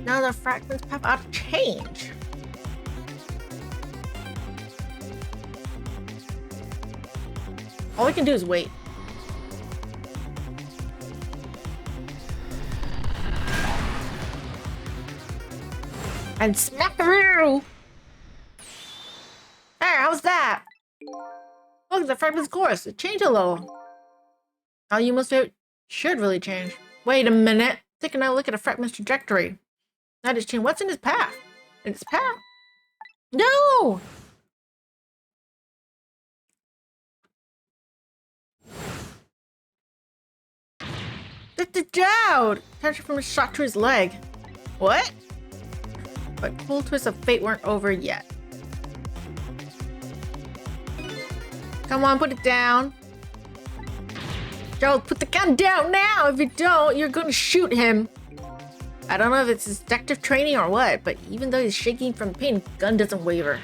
Now the fragments pop out of change. All we can do is wait. And smack through! There, how's that? Look, the fragment's course. It changed a little. Now you must have should really change. Wait a minute. Take another look at a fragment's trajectory. That is changed. What's in its path? In its path? No! Let it down! Attention from a shot to his leg. What? But cool twists of fate weren't over yet. Come on, put it down. Joe, put the gun down now! If you don't, you're gonna shoot him. I don't know if it's his detective training or what, but even though he's shaking from pain, the gun doesn't waver.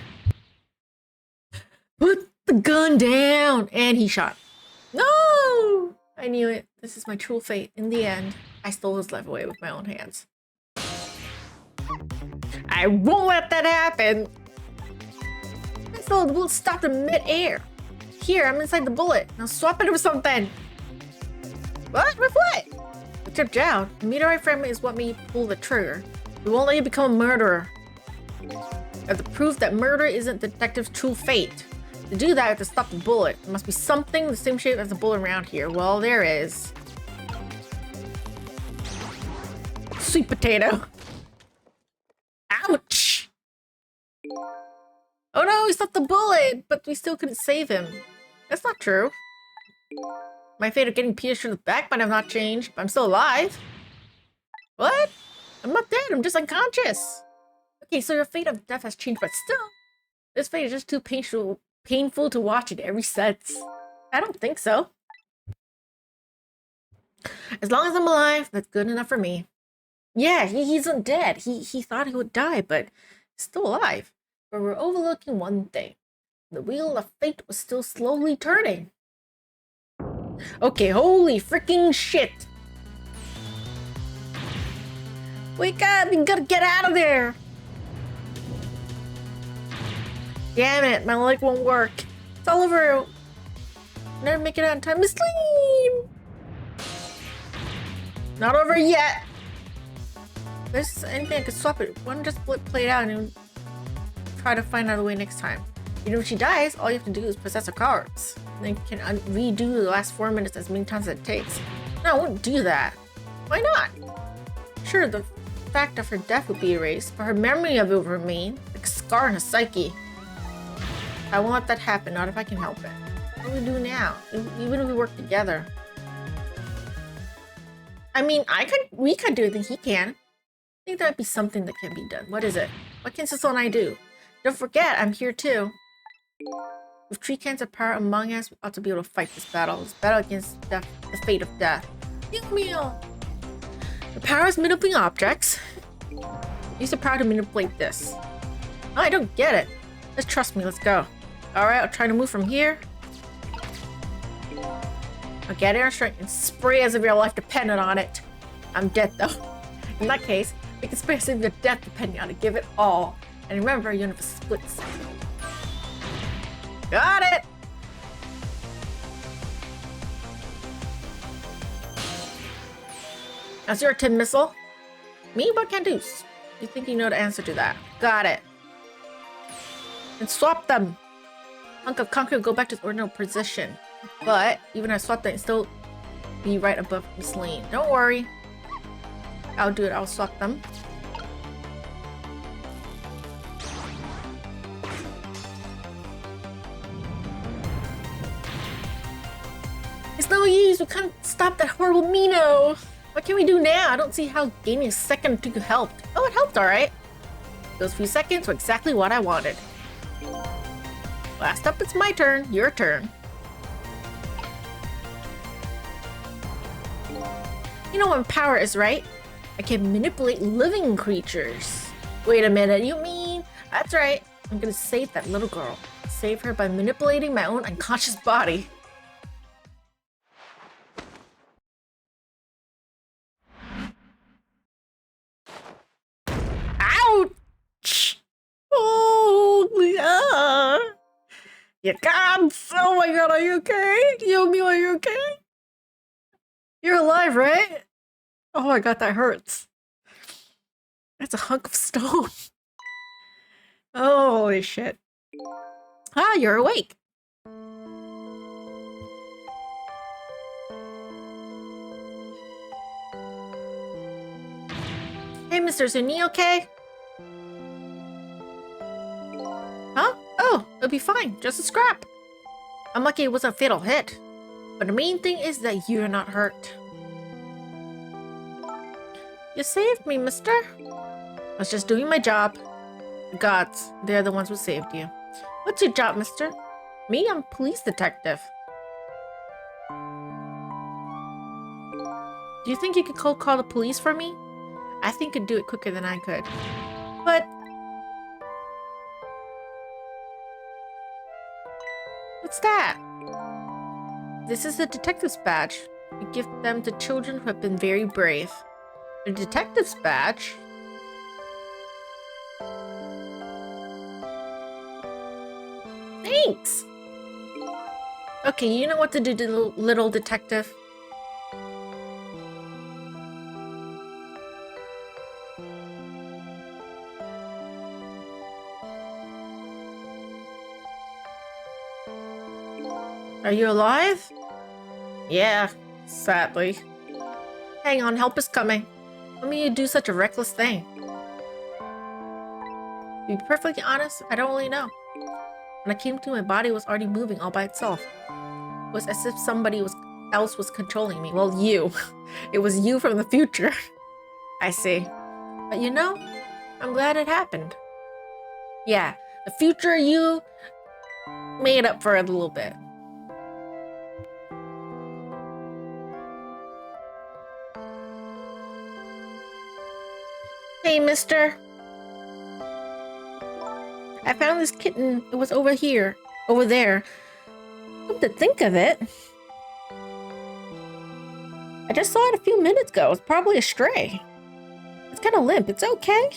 Put the gun down! And he shot. No! I knew it. This is my true fate. In the end, I stole his life away with my own hands. I won't let that happen! I stole the bullet stopped in mid-air. Here, I'm inside the bullet. Now swap it with something. What? With what? The tip down. The meteorite fragment is what made you pull the trigger. We won't let you become a murderer. As the proof that murder isn't the detective's true fate. To do that, I have to stop the bullet. There must be something the same shape as the bullet around here. Well, there is. Sweet potato. Ouch! Oh no, he stopped the bullet, but we still couldn't save him. That's not true. My fate of getting pierced through the back might have not changed, but I'm still alive. What? I'm not dead, I'm just unconscious. Okay, so your fate of death has changed, but still, this fate is just too painful to watch in every sense. I don't think so. As long as I'm alive, that's good enough for me. Yeah, he isn't dead. He thought he would die, but he's still alive. But we're overlooking one thing. The wheel of fate was still slowly turning. Okay, holy freaking shit. Wake up, you gotta get out of there. Damn it, my leg won't work. It's all over. Never make it out in time. Miss Lynne! Not over yet. If there's anything I could swap it. Why don't just play it out and try to find out a way next time. Even if she dies, all you have to do is possess her cards. Then you can redo the last 4 minutes as many times as it takes. No, I wouldn't do that. Why not? Sure, the fact of her death would be erased, but her memory of it would remain, like a scar in her psyche. I won't let that happen, not if I can help it. What do we do now? Even if we work together. I mean, we could do anything he can. I think there might be something that can be done. What is it? What can Sissel and I do? Don't forget, I'm here too. With 3 cans of power among us, we ought to be able to fight this battle. This battle against death, the fate of death. Meow. The power is manipulating objects. Use the power to manipulate this. Oh, I don't get it. Just trust me, let's go. Alright, I'll try to move from here. I'll get air strength and spray as if your life depended on it. I'm dead though. In that case, we can spray as if your death depending on it. Give it all. And remember, you have a split second. Got it! That's your tin missile. Me? What can do? You think you know the answer to that. Got it. And swap them. Hunk of concrete will go back to its original position. But even if I swap them, it'll still be right above Miss Lynne. Don't worry. I'll do it. I'll swap them. It's no use. We can't stop that horrible Mino. What can we do now? I don't see how gaining a second to helped. Oh, it helped, all right. Those few seconds were exactly what I wanted. Last up, it's my turn. Your turn. You know what power is, right? I can manipulate living creatures. Wait a minute, you mean? That's right. I'm gonna save that little girl. Save her by manipulating my own unconscious body. Ouch! Oh, you can't. Oh my god, are you okay? Yomi, are you okay? You're alive, right? Oh my god, that hurts. That's a hunk of stone. Holy shit. Ah, you're awake. Hey, Mr. Zuni, okay? Huh? Oh, it'll be fine. Just a scrap. I'm lucky it wasn't a fatal hit. But the main thing is that you're not hurt. You saved me, mister. I was just doing my job. The gods, they're the ones who saved you. What's your job, mister? Me? I'm police detective. Do you think you could cold call the police for me? I think you'd do it quicker than I could. But... what's that? This is the detective's badge. We give them to children who have been very brave. A detective's badge? Thanks! Okay, you know what to do, little detective. Are you alive? Yeah, sadly. Hang on, help is coming. What made you do such a reckless thing? To be perfectly honest, I don't really know. When I came to, my body was already moving all by itself. It was as if somebody else was controlling me. Well, you. It was you from the future. I see. But you know, I'm glad it happened. Yeah, the future you made up for it a little bit. Hey, mister. I found this kitten. It was over there. Come to think of it, I just saw it a few minutes ago. It's probably a stray. It's kind of limp. It's okay.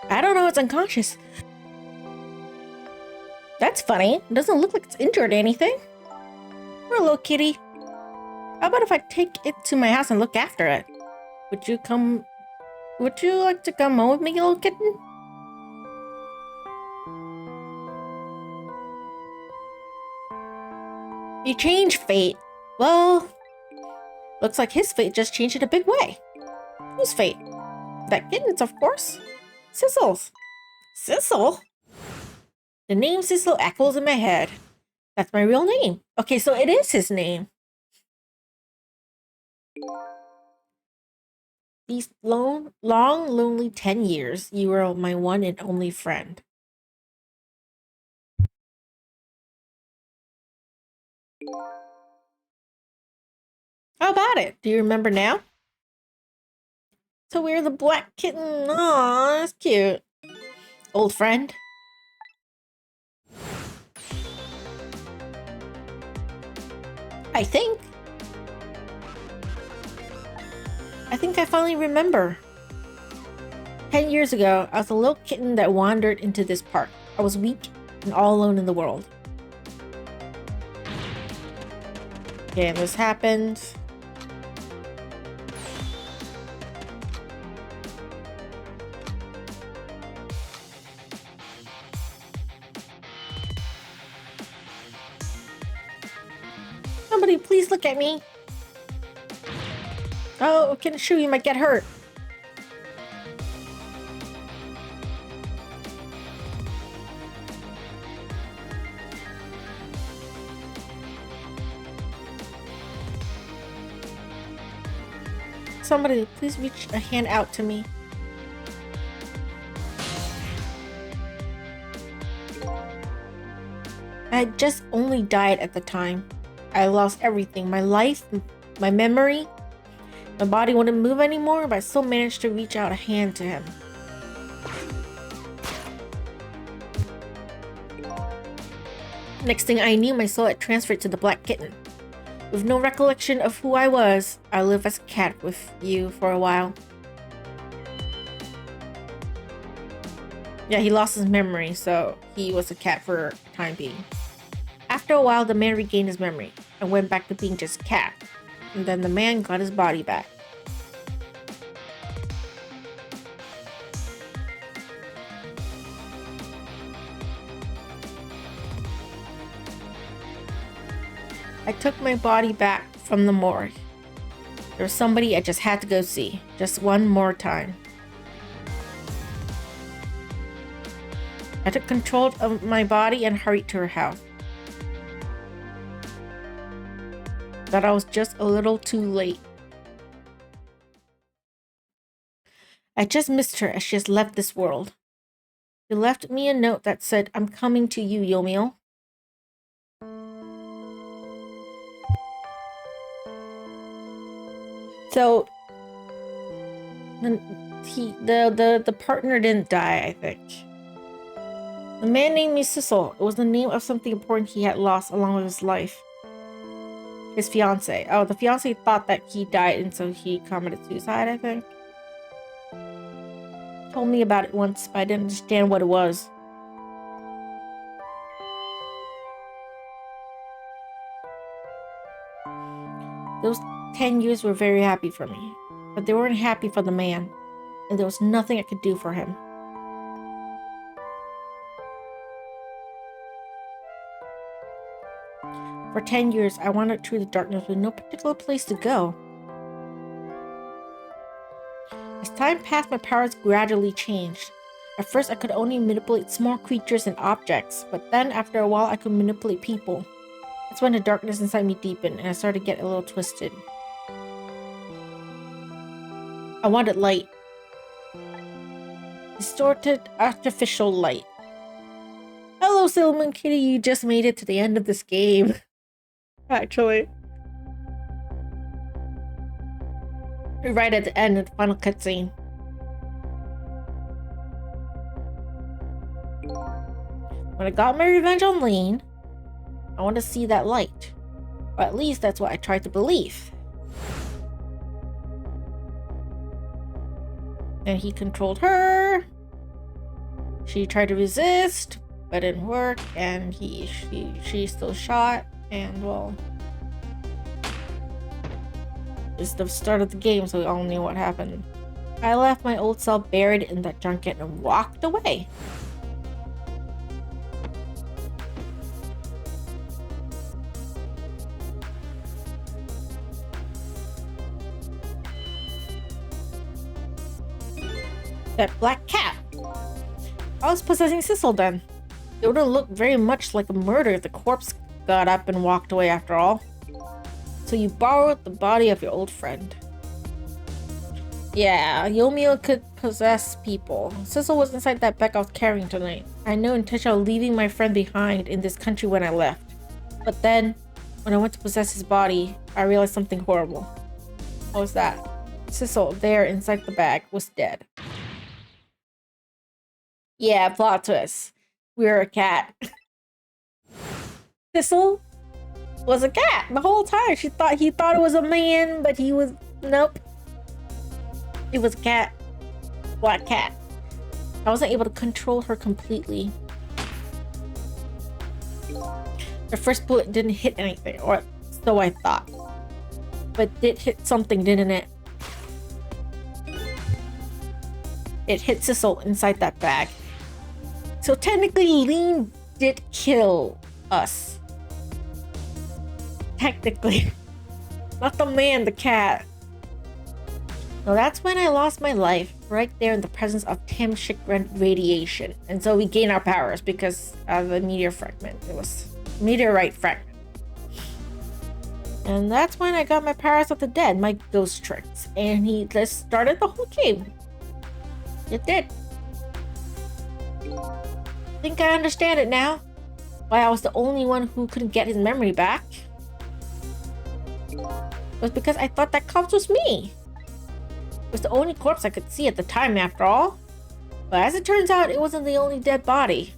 I don't know. It's unconscious. That's funny. It doesn't look like it's injured or anything. Poor little kitty. How about if I take it to my house and look after it? Would you like to come home with me, little kitten? You changed fate. Well, looks like his fate just changed in a big way. Whose fate? That kitten's, of course. Sissel's. Sissel? The name Sissel echoes in my head. That's my real name. Okay, so it is his name. These long, lonely 10 years, you were my one and only friend. How about it? Do you remember now? So we're the black kitten. Aw, that's cute. Old friend. I think I finally remember. 10 years ago, I was a little kitten that wandered into this park. I was weak and all alone in the world. Okay, and this happened. Somebody please look at me. Oh, can I shoot you? You might get hurt. Somebody please reach a hand out to me. I had just only died at the time. I lost everything. My life, my memory. My body wouldn't move anymore, but I still managed to reach out a hand to him. Next thing I knew, my soul had transferred to the black kitten. With no recollection of who I was, I lived as a cat with you for a while. Yeah, he lost his memory, so he was a cat for the time being. After a while, the man regained his memory and went back to being just a cat. And then the man got his body back. I took my body back from the morgue. There was somebody I just had to go see, just one more time. I took control of my body and hurried to her house. that I was just a little too late. I just missed her as she has left this world. She left me a note that said, "I'm coming to you, Yomio." So the partner didn't die, I think. The man named me Sissel. It was the name of something important he had lost along with his life. His fiance. Oh, the fiance thought that he died, and so he committed suicide, I think. Told me about it once, but I didn't understand what it was. Those 10 years were very happy for me, but they weren't happy for the man, and there was nothing I could do for him. For 10 years, I wandered through the darkness with no particular place to go. As time passed, my powers gradually changed. At first, I could only manipulate small creatures and objects, but then after a while, I could manipulate people. That's when the darkness inside me deepened, and I started to get a little twisted. I wanted light. Distorted, artificial light. Hello, Silman Kitty, you just made it to the end of this game. Actually. We're right at the end of the final cutscene. When I got my revenge on Lynne, I want to see that light. Or at least that's what I tried to believe. And he controlled her. She tried to resist, but it didn't work, and she still shot, and well, it's the start of the game, so we all knew what happened. I left my old self buried in that junket and walked away. That black cat. I was possessing Sissel then. It wouldn't look very much like a murder if the corpse got up and walked away after all. So you borrowed the body of your old friend. Yeah, Yomio could possess people. Sissel was inside that bag I was carrying tonight. I had no intention of leaving my friend behind in this country when I left. But then, when I went to possess his body, I realized something horrible. What was that? Sissel, there inside the bag, was dead. Yeah, plot twist. We're a cat. Sissel was a cat the whole time. He thought it was a man, but he was nope. It was a cat. Black cat. I wasn't able to control her completely. The first bullet didn't hit anything, or so I thought. But it hit something, didn't it? It hit Sissel inside that bag. So technically, Lynne did kill us. Technically. Not the man, the cat. So that's when I lost my life, right there in the presence of Tim Shikren radiation. And so we gain our powers because of the meteor fragment. It was meteorite fragment. And that's when I got my powers of the dead, my ghost tricks. And he just started the whole game. It did. I think I understand it now. Why I was the only one who couldn't get his memory back. It was because I thought that corpse was me. It was the only corpse I could see at the time, after all. But as it turns out, it wasn't the only dead body.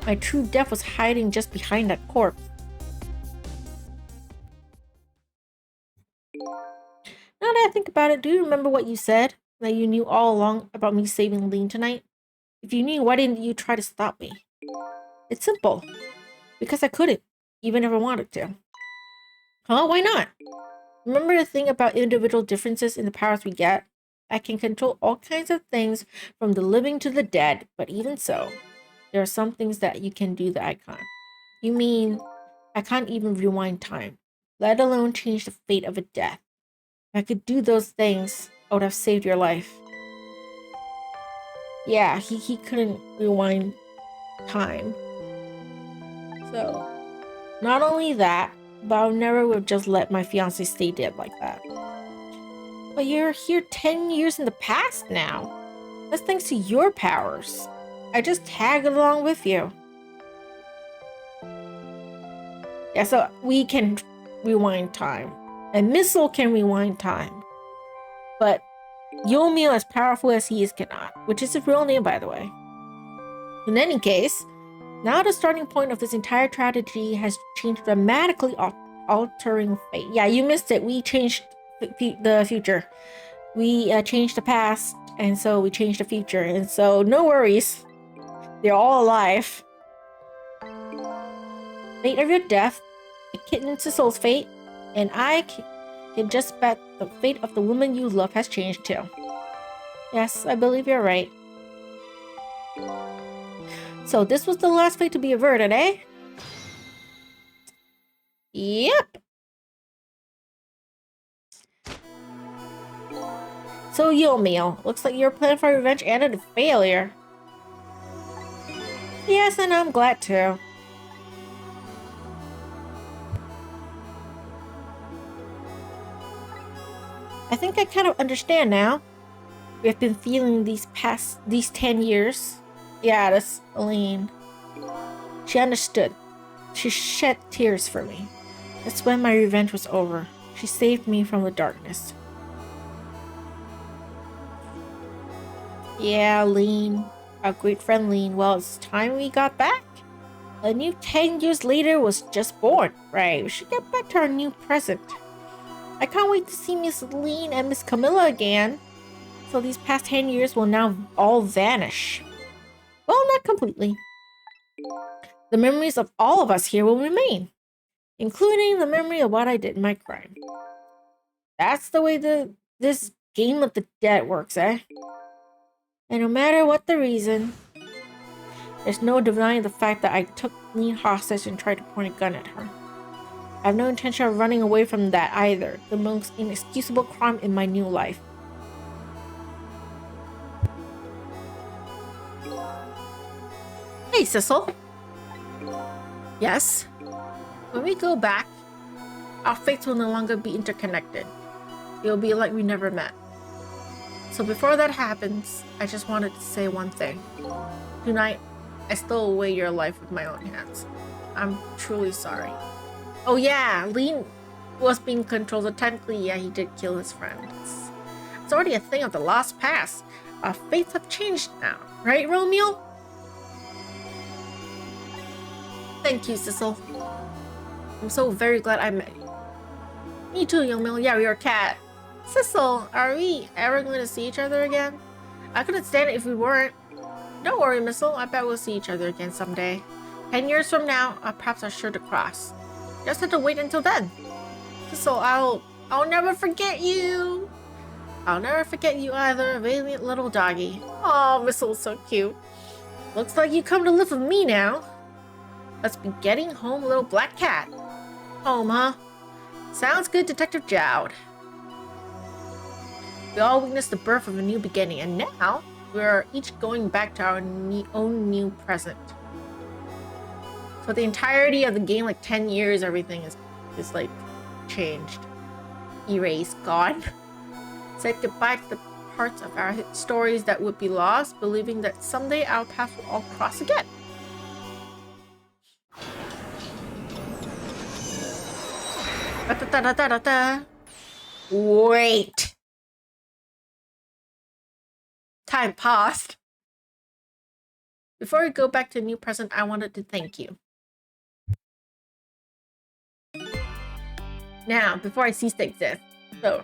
My true death was hiding just behind that corpse. Now that I think about it, do you remember what you said? That you knew all along about me saving Lynne tonight? If you knew, why didn't you try to stop me? It's simple. Because I couldn't, even if I wanted to. Huh? Why not? Remember the thing about individual differences in the powers we get? I can control all kinds of things from the living to the dead, but even so, there are some things that you can do that I can't. You mean, I can't even rewind time, let alone change the fate of a death. If I could do those things, I would have saved your life. Yeah, he couldn't rewind time. So, Not only that, but I never would just let my fiance stay dead like that. But you're here 10 years in the past now. That's thanks to your powers. I just tagged along with you. Yeah, so we can rewind time. And Sissel can rewind time. But Yomiya, as powerful as he is, cannot. Which is his real name, by the way. In any case, now the starting point of this entire tragedy has changed dramatically, altering fate. Yeah, you missed it. We changed the future. We changed the past, and so we changed the future. And so, no worries. They're all alive. Fate of your death, the kitten Sissel's fate, and I can just bet the fate of the woman you love has changed too. Yes, I believe you're right. So this was the last fate to be averted, eh? Yep. So Yomiya, looks like your plan for revenge ended in failure. Yes, and I'm glad too. I think I kind of understand now. We've been feeling these 10 years. Yeah, that's Lynne. She understood. She shed tears for me. That's when my revenge was over. She saved me from the darkness. Yeah, Lynne. Our great friend Lynne. Well, it's time we got back. A new 10 years later was just born. Right, we should get back to our new present. I can't wait to see Miss Lynne and Miss Camilla again. So these past 10 years will now all vanish. Well, not completely. The memories of all of us here will remain, including the memory of what I did in my crime. That's the way this game of the dead works, eh? And no matter what the reason, there's no denying the fact that I took Lynne hostage and tried to point a gun at her. I have no intention of running away from that either, the most inexcusable crime in my new life. Hey, Sissel. Yes? When we go back, our fates will no longer be interconnected. It will be like we never met. So before that happens, I just wanted to say one thing. Tonight, I stole away your life with my own hands. I'm truly sorry. Oh yeah, Lynne was being controlled, so technically, yeah, he did kill his friends. It's already a thing of the lost past. Our fates have changed now, right, Romeo? Thank you, Sissel. I'm so very glad I met you. Me too, Romeo. Yeah, you're a cat. Sissel, are we ever going to see each other again? I couldn't stand it if we weren't. Don't worry, Missile. I bet we'll see each other again someday. 10 years from now, our paths are sure to cross. Just have to wait until then. Sissel, I'll never forget you. I'll never forget you either, valiant little doggy. Aw, Missile's so cute. Looks like you come to live with me now. Let's be getting home, little black cat. Home, huh? Sounds good, Detective Jowd. We all witnessed the birth of a new beginning, and now we're each going back to our own new present. So the entirety of the game, like 10 years, everything is like changed. Erased, gone. Said goodbye to the parts of our stories that would be lost, believing that someday our paths will all cross again. Wait. Time paused. Before we go back to new present, I wanted to thank you. Now, before I cease to exist. So,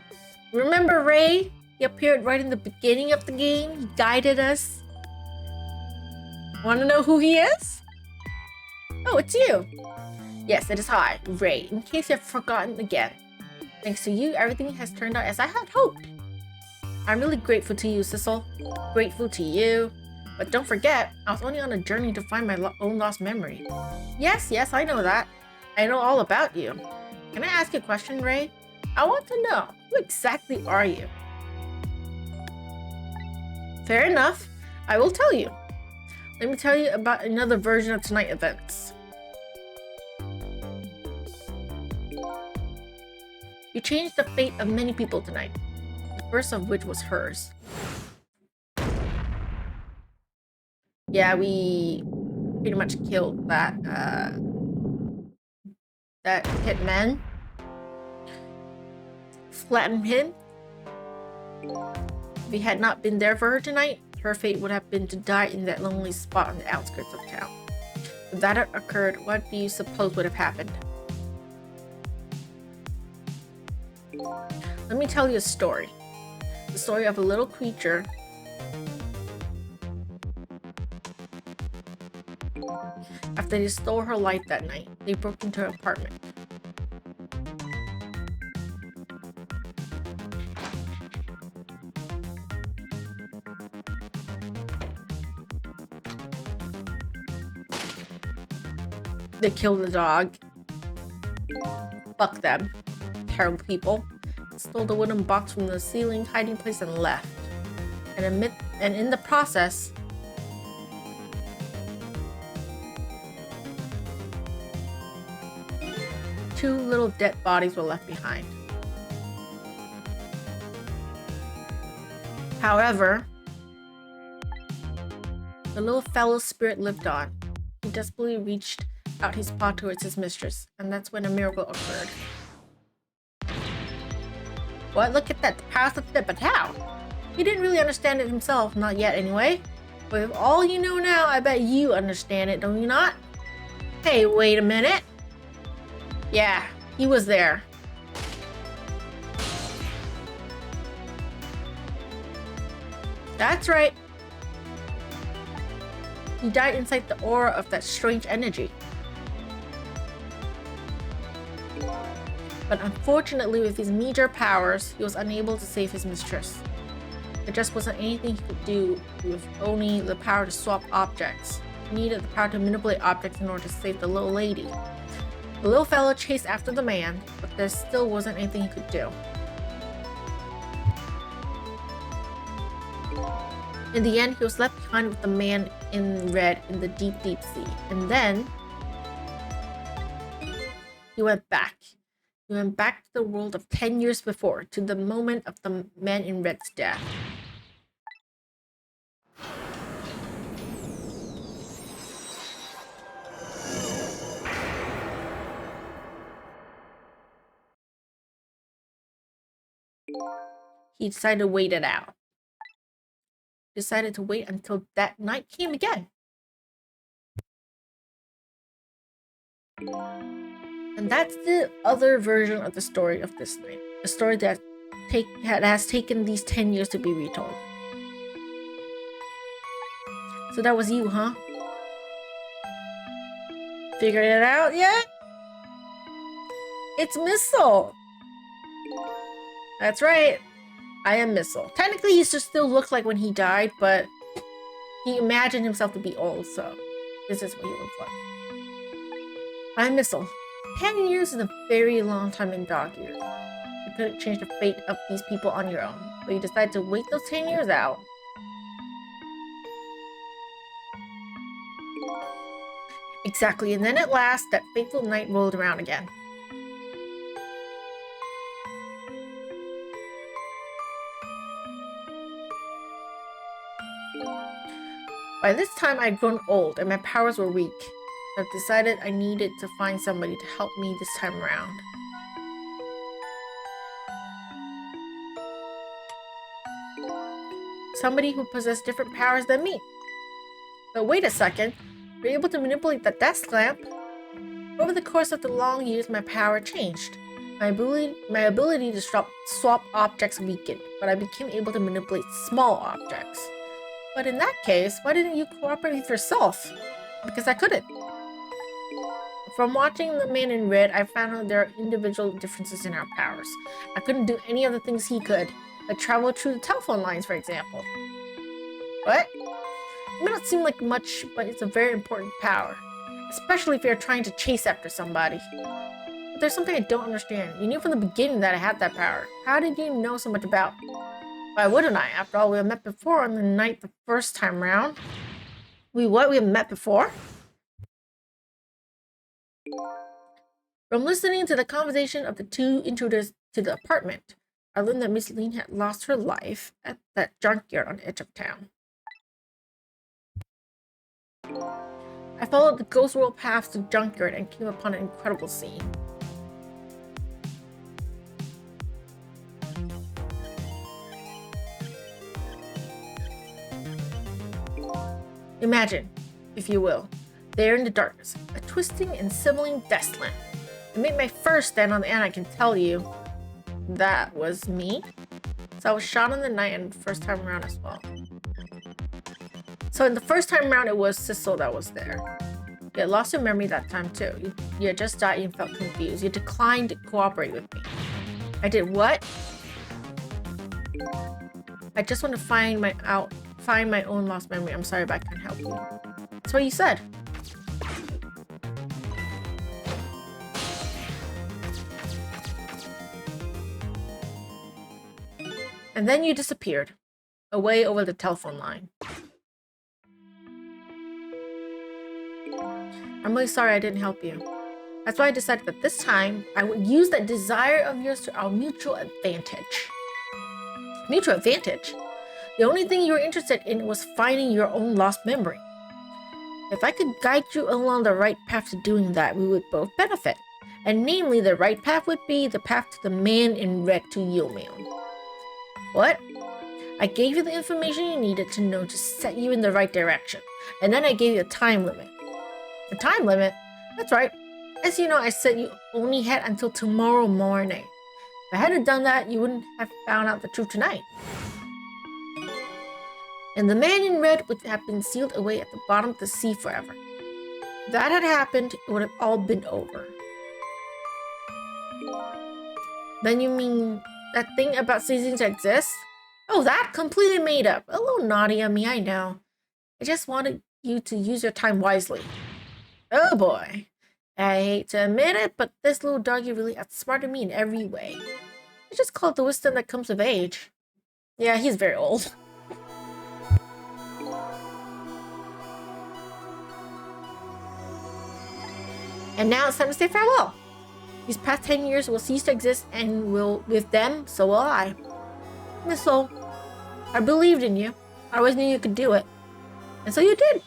remember Ray? He appeared right in the beginning of the game. He guided us. Want to know who he is? Oh, it's you. Yes, it is I, Ray, in case you have forgotten again. Thanks to you, everything has turned out as I had hoped. I'm really grateful to you, Sissel. Grateful to you. But don't forget, I was only on a journey to find my own lost memory. Yes, I know that. I know all about you. Can I ask you a question, Ray? I want to know, who exactly are you? Fair enough. I will tell you. Let me tell you about another version of tonight's events. You changed the fate of many people tonight, the first of which was hers. Yeah, we pretty much killed that hitman. Flattened him. If he had not been there for her tonight, her fate would have been to die in that lonely spot on the outskirts of town. If that had occurred, what do you suppose would have happened? Let me tell you a story. The story of a little creature after they stole her life that night. They broke into her apartment. They killed the dog. Fuck them. Terrible people. Stole the wooden box from the ceiling hiding place and left. And in the process, two little dead bodies were left behind. However, the little fellow's spirit lived on. He desperately reached out his paw towards his mistress, and that's when a miracle occurred. What? Look at that, the powers of dead, but how? He didn't really understand it himself, not yet anyway. But with all you know now, I bet you understand it, don't you not? Hey, wait a minute. Yeah, he was there. That's right. He died inside the aura of that strange energy. But unfortunately, with his meager powers, he was unable to save his mistress. There just wasn't anything he could do with only the power to swap objects. He needed the power to manipulate objects in order to save the little lady. The little fellow chased after the man, but there still wasn't anything he could do. In the end, he was left behind with the man in red in the deep, deep sea. And then he went back. He went back to the world of 10 years before, to the moment of the man in red's death. He decided to wait it out. Decided to wait until that night came again. And that's the other version of the story of this night. A story that has taken these 10 years to be retold. So that was you, huh? Figured it out yet? It's Sissel. That's right. I am Sissel. Technically, he should still look like when he died, but he imagined himself to be old, so this is what he looks like. I'm Sissel. 10 years is a very long time in dog years. You couldn't change the fate of these people on your own, but you decided to wait those 10 years out. Exactly, and then at last, that fateful night rolled around again. By this time, I'd grown old and my powers were weak. I've decided I needed to find somebody to help me this time around. Somebody who possessed different powers than me. But wait a second, you're able to manipulate that desk lamp. Over the course of the long years, my power changed. My ability to swap objects weakened, but I became able to manipulate small objects. But in that case, why didn't you cooperate with yourself? Because I couldn't. From watching the man in red, I found out there are individual differences in our powers. I couldn't do any of the things he could, like travel through the telephone lines, for example. What? It may not seem like much, but it's a very important power, especially if you're trying to chase after somebody. But there's something I don't understand. You knew from the beginning that I had that power. How did you know so much about me? Why wouldn't I? After all, we had met before on the night the first time round. We had met before? From listening to the conversation of the two intruders to the apartment, I learned that Miss Lynne had lost her life at that junkyard on the edge of town. I followed the ghost world paths to the junkyard and came upon an incredible scene. Imagine, if you will, there in the darkness, a twisting and simmering deathland. I made my first stand on the end, I can tell you. That was me. So I was shot in the night and the first time around as well. So in the first time around, it was Sissel that was there. You had lost your memory that time too. You had just died and felt confused. You declined to cooperate with me. I did what? I just want to find my own lost memory. I'm sorry, but I can't help you. That's what you said. And then you disappeared, away over the telephone line. I'm really sorry I didn't help you. That's why I decided that this time, I would use that desire of yours to our mutual advantage. Mutual advantage? The only thing you were interested in was finding your own lost memory. If I could guide you along the right path to doing that, we would both benefit. And namely, the right path would be the path to the man in red to Yomail. What? I gave you the information you needed to know to set you in the right direction. And then I gave you a time limit. A time limit? That's right. As you know, I said you only had until tomorrow morning. If I hadn't done that, you wouldn't have found out the truth tonight. And the man in red would have been sealed away at the bottom of the sea forever. If that had happened, it would have all been over. Then you mean that thing about ceasing to exist? Oh, that? Completely made up. A little naughty of me, I know. I just wanted you to use your time wisely. Oh boy. I hate to admit it, but this little doggy really outsmarted me in every way. I just call it the wisdom that comes of age. Yeah, he's very old. And now it's time to say farewell. These past 10 years will cease to exist, and with them, so will I. Miss Soul, I believed in you. I always knew you could do it. And so you did.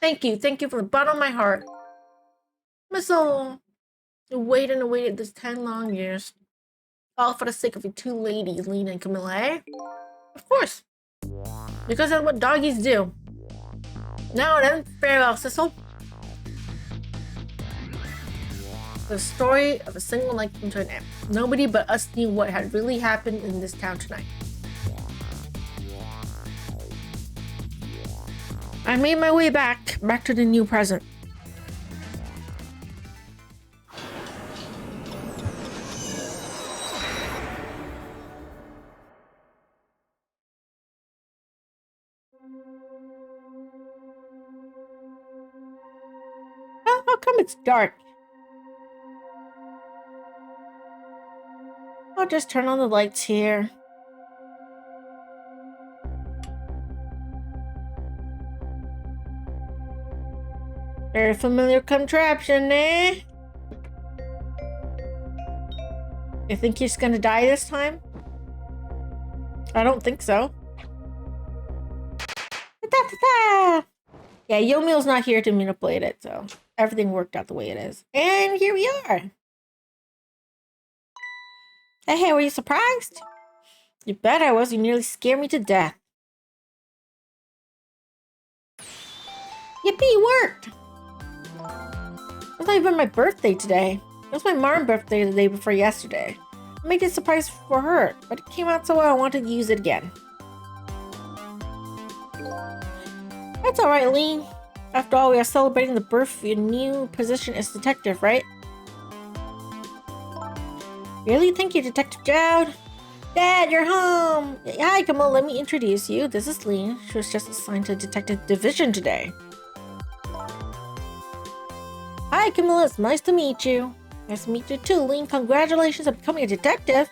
Thank you from the bottom of my heart. Miss Soul, you waited and waited this 10 long years. All for the sake of your two ladies, Lynne and Camilla, eh? Of course. Because that's what doggies do. Now then, farewell, Sissel. The story of a single night came to an end. Nobody but us knew what had really happened in this town tonight. I made my way back to the new present. How come it's dark? I'll just turn on the lights here. Very familiar contraption, eh? You think he's gonna die this time? I don't think so. Yeah, Yomail's not here to manipulate it, so everything worked out the way it is. And here we are. Hey, were you surprised? You bet I was. You nearly scared me to death. Yippee, it worked! It's not even my birthday today. It was my mom's birthday the day before yesterday. I made a surprise for her, but it came out so well I wanted to use it again. That's alright, Lynne. After all, we are celebrating the birth of your new position as detective, right? Really? Thank you, Detective Jowd. Dad, you're home! Hi, Camilla, let me introduce you. This is Lynne. She was just assigned to Detective Division today. Hi, Camilla, it's nice to meet you. Nice to meet you too, Lynne. Congratulations on becoming a detective.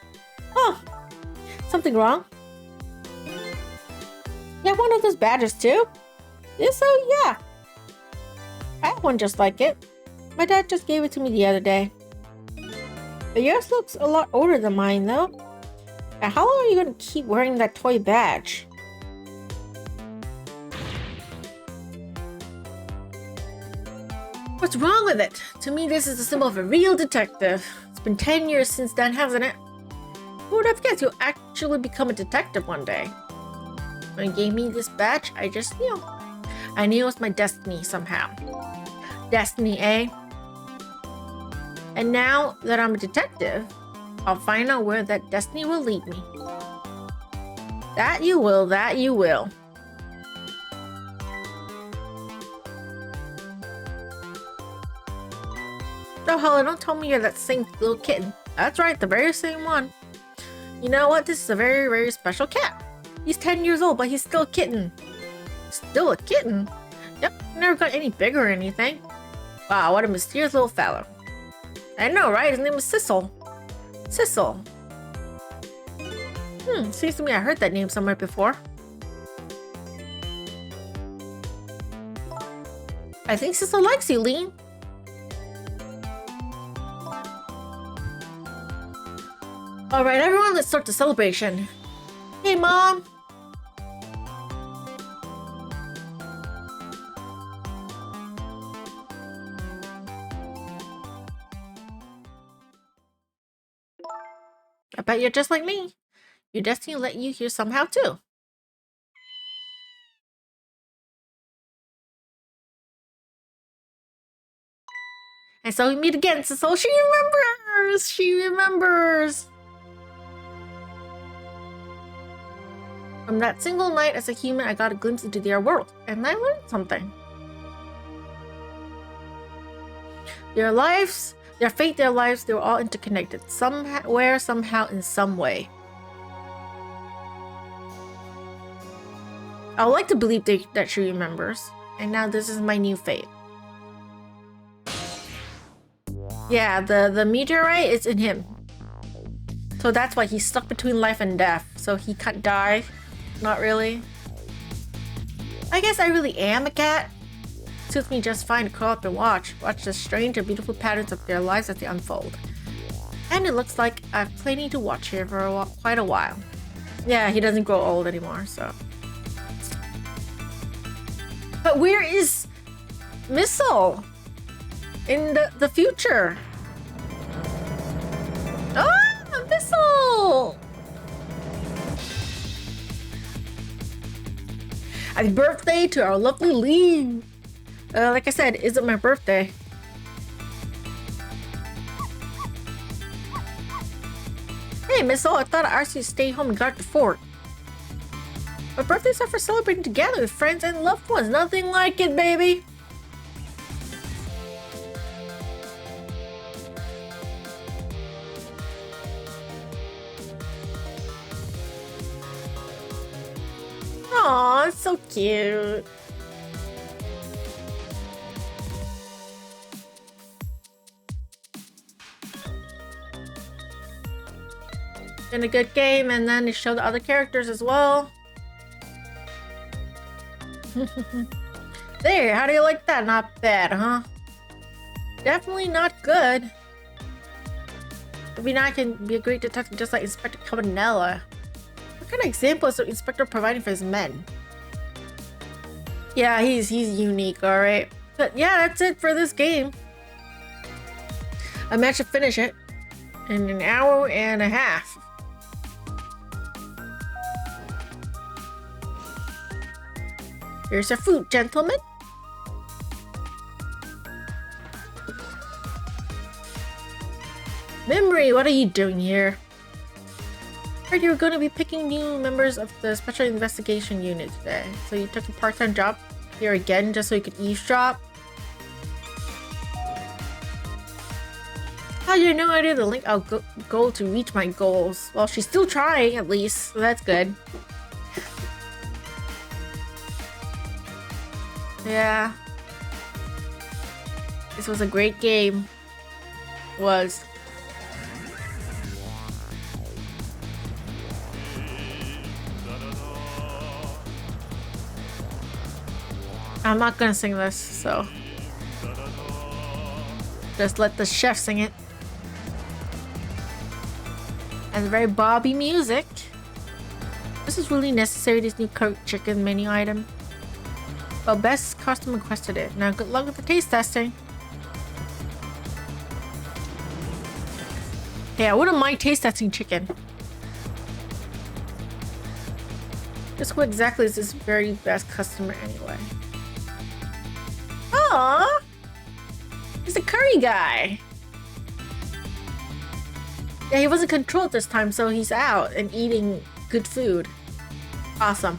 Oh, something wrong? You have one of those badges too? Yes, so yeah. I have one just like it. My dad just gave it to me the other day. But yours looks a lot older than mine, though. And how long are you going to keep wearing that toy badge? What's wrong with it? To me, this is a symbol of a real detective. It's been 10 years since then, hasn't it? Who would have guessed you'll actually become a detective one day? When you gave me this badge, I just knew. I knew it was my destiny somehow. Destiny, eh? And now that I'm a detective, I'll find out where that destiny will lead me. That you will, that you will. Oh, hello, don't tell me you're that same little kitten. That's right, the very same one. You know what? This is a very, very special cat. He's 10 years old, but he's still a kitten. Still a kitten? Yep, never got any bigger or anything. Wow, what a mysterious little fellow. I know, right? His name is Sissel. Sissel. Seems to me I heard that name somewhere before. I think Sissel likes you, Lynne. Alright, everyone, let's start the celebration. Hey, Mom! I bet you're just like me. Your destiny let you here somehow, too. And so we meet again, so she remembers! She remembers! From that single night as a human, I got a glimpse into their world, and I learned something. Their lives, their fate, their lives, they were all interconnected. Somewhere, somehow, in some way. I would like to believe that she remembers. And now this is my new fate. Yeah, the meteorite is in him. So that's why he's stuck between life and death. So he can't die. Not really. I guess I really am a cat. Suits me just fine to curl up and watch the strange and beautiful patterns of their lives as they unfold. And it looks like I've plenty to watch here for quite a while. Yeah, he doesn't grow old anymore, so. But where is Sissel in the future? Ah, Sissel! Happy birthday to our lovely Lynne! Like I said, is it my birthday? Hey, Sissel, I thought I asked you to stay home and guard the fort. But birthdays are for celebrating together with friends and loved ones. Nothing like it, baby! Aw, so cute. Been a good game, and then they show the other characters as well. There, how do you like that? Not bad, huh? Definitely not good. Maybe now I can be a great detective just like Inspector Cabanela. What kind of example is the Inspector providing for his men? Yeah, he's unique, alright. But yeah, that's it for this game. I managed to finish it in an hour and a half. Here's your food, gentlemen. Memory, what are you doing here? Heard you were going to be picking new members of the Special Investigation Unit today. So you took a part-time job here again just so you could eavesdrop? Oh, you had no idea the link I'll go to reach my goals. Well, she's still trying at least, so that's good. Yeah. This was a great game. Was. I'm not gonna sing this, so just let the chef sing it. And very Bobby music. This is really necessary, this new curry chicken menu item. Well, best customer requested it. Now good luck with the taste testing. Yeah, I wouldn't mind taste testing chicken. Just who exactly is this very best customer anyway? Aww! He's a curry guy. Yeah, he wasn't controlled this time, so he's out and eating good food. Awesome.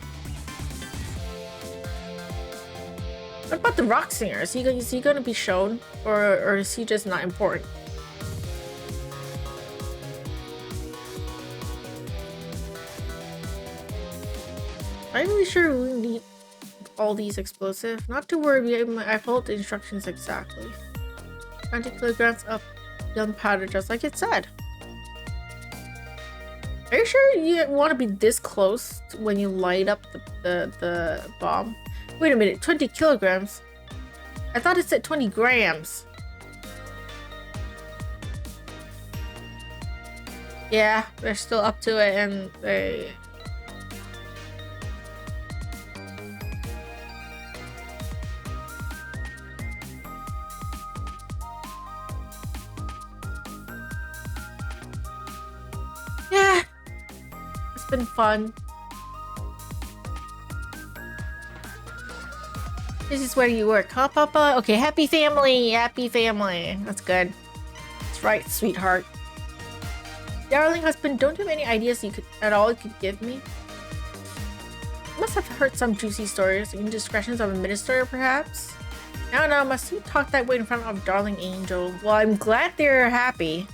What about the rock singer? Is he gonna be shown? Or is he just not important? I'm really sure we need all these explosives. Not to worry, I followed the instructions exactly. 20 kilograms of gunpowder, just like it said. Are you sure you want to be this close when you light up the bomb? Wait a minute, 20 kilograms? I thought it said 20 grams. Yeah, they're still up to it and they... Yeah, it's been fun. This is where you work, huh, Papa? Okay, happy family, happy family. That's good. That's right, sweetheart. Darling husband, don't you have any ideas you could give me? You must have heard some juicy stories, indiscretions of a minister, perhaps? No, must you talk that way in front of darling angel? Well, I'm glad they're happy.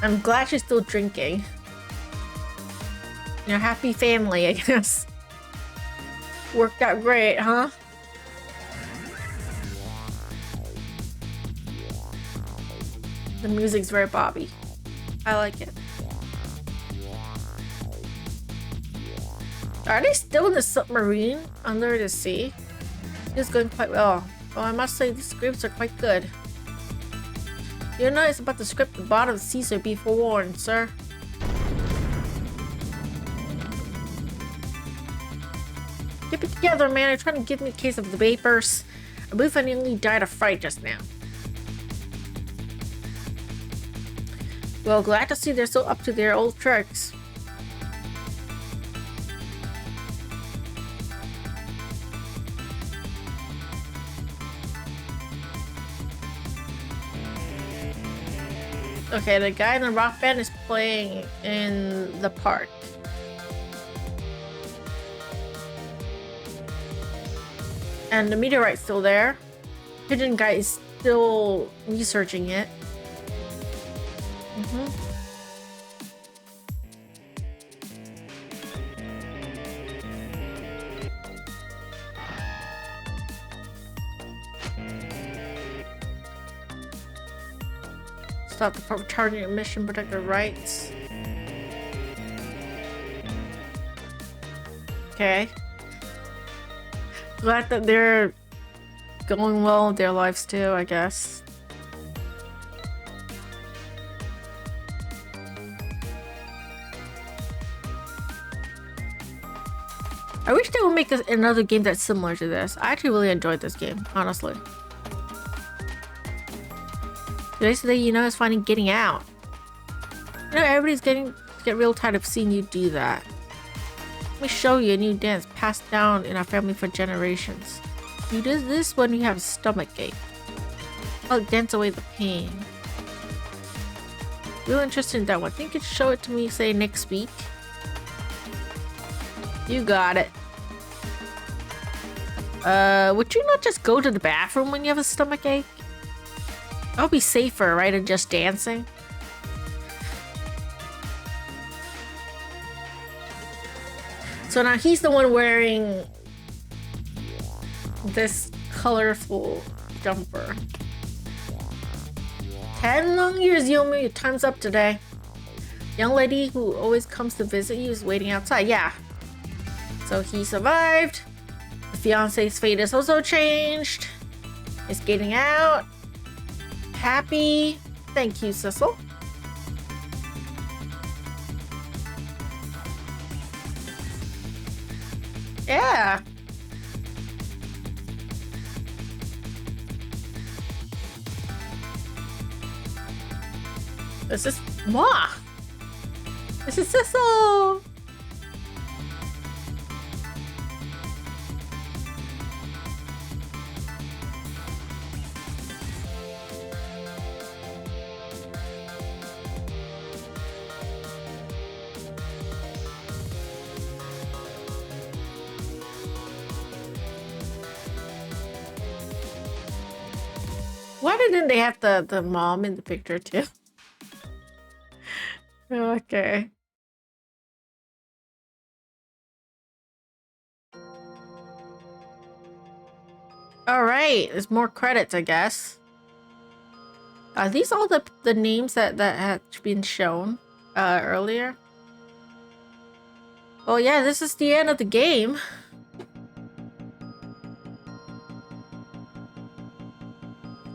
I'm glad she's still drinking. You know, happy family, I guess. Worked out great, huh? The music's very Bobby. I like it. Are they still in the submarine under the sea? It's going quite well. Oh, I must say, these scripts are quite good. You know it's about the script at the bottom of Caesar, be forewarned, sir. Keep it together, man. They're trying to give me a case of the vapors. I believe I nearly died of fright just now. Well, glad to see they're still up to their old tricks. Okay, the guy in the rock band is playing in the park. And the meteorite's still there. Pigeon guy is still researching it. Stop the charging emission, protect their rights. Okay. Glad that they're going well with their lives too, I guess. I wish they would make another game that's similar to this. I actually really enjoyed this game, honestly. Today's the day you know is finally getting out. You know, everybody's get real tired of seeing you do that. Let me show you a new dance passed down in our family for generations. You do this when you have a stomach ache. I'll dance away the pain. Real interested in that one. Think you could show it to me, say, next week? You got it. Would you not just go to the bathroom when you have a stomach ache? That'll be safer, right, than just dancing? So now he's the one wearing this colorful jumper. 10 long years, Yomi. Your time's up today. Young lady who always comes to visit you is waiting outside. Yeah. So he survived. The fiance's fate is also changed. He's getting out. Happy. Thank you, Sissel. Yeah. This is moi. This is Sissel. Why didn't they have the mom in the picture too? Okay. All right, there's more credits, I guess. Are these all the names that had been shown earlier? Oh yeah, this is the end of the game.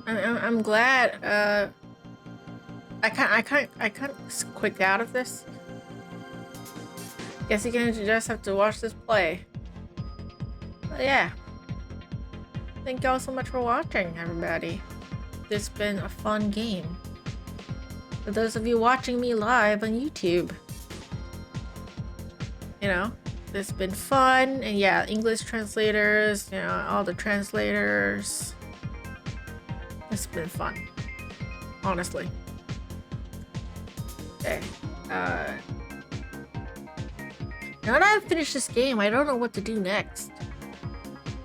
I'm glad. I can't quick out of this. Guess you're gonna just have to watch this play. But yeah. Thank y'all so much for watching, everybody. It's been a fun game. For those of you watching me live on YouTube, you know, it's been fun. And yeah, English translators, you know, all the translators. It's been fun, honestly. Okay. Now that I've finished this game, I don't know what to do next.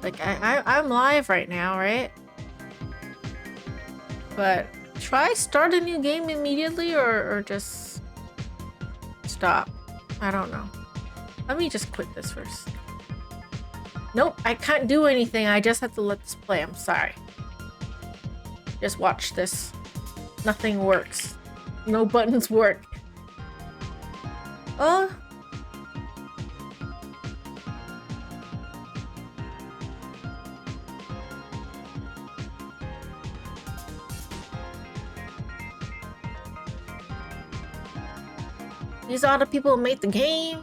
Like, I'm live right now, right? But try start a new game immediately or just stop. I don't know. Let me just quit this first. Nope, I can't do anything. I just have to let this play. I'm sorry. Just watch this. Nothing works. No buttons work. Oh. These are the people who made the game.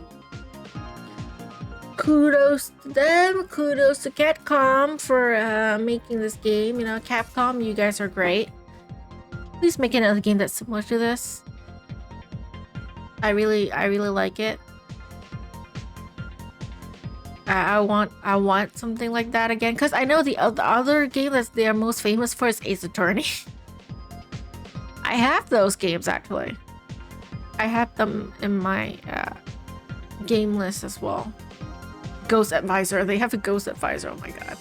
Kudos to them. Kudos to Capcom for making this game. You know, Capcom, you guys are great. Please make another game that's similar to this. I really like it. I want something like that again, because I know the other game that they are most famous for is Ace Attorney. I have those games actually. I have them in my game list as well. Ghost Advisor. They have a Ghost Advisor. Oh my god.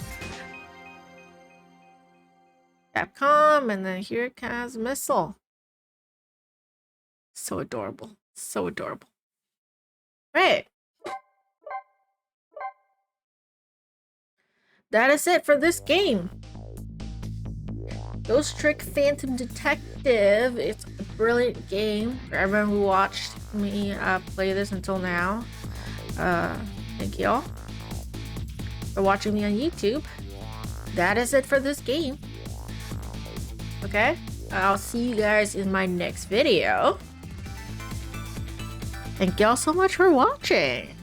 Capcom, and then here it comes Missile. So adorable. So adorable. Right. That is it for this game. Ghost Trick Phantom Detective. It's a brilliant game for everyone who watched me play this until now. Thank y'all for watching me on YouTube. That is it for this game. Okay? I'll see you guys in my next video. Thank y'all so much for watching.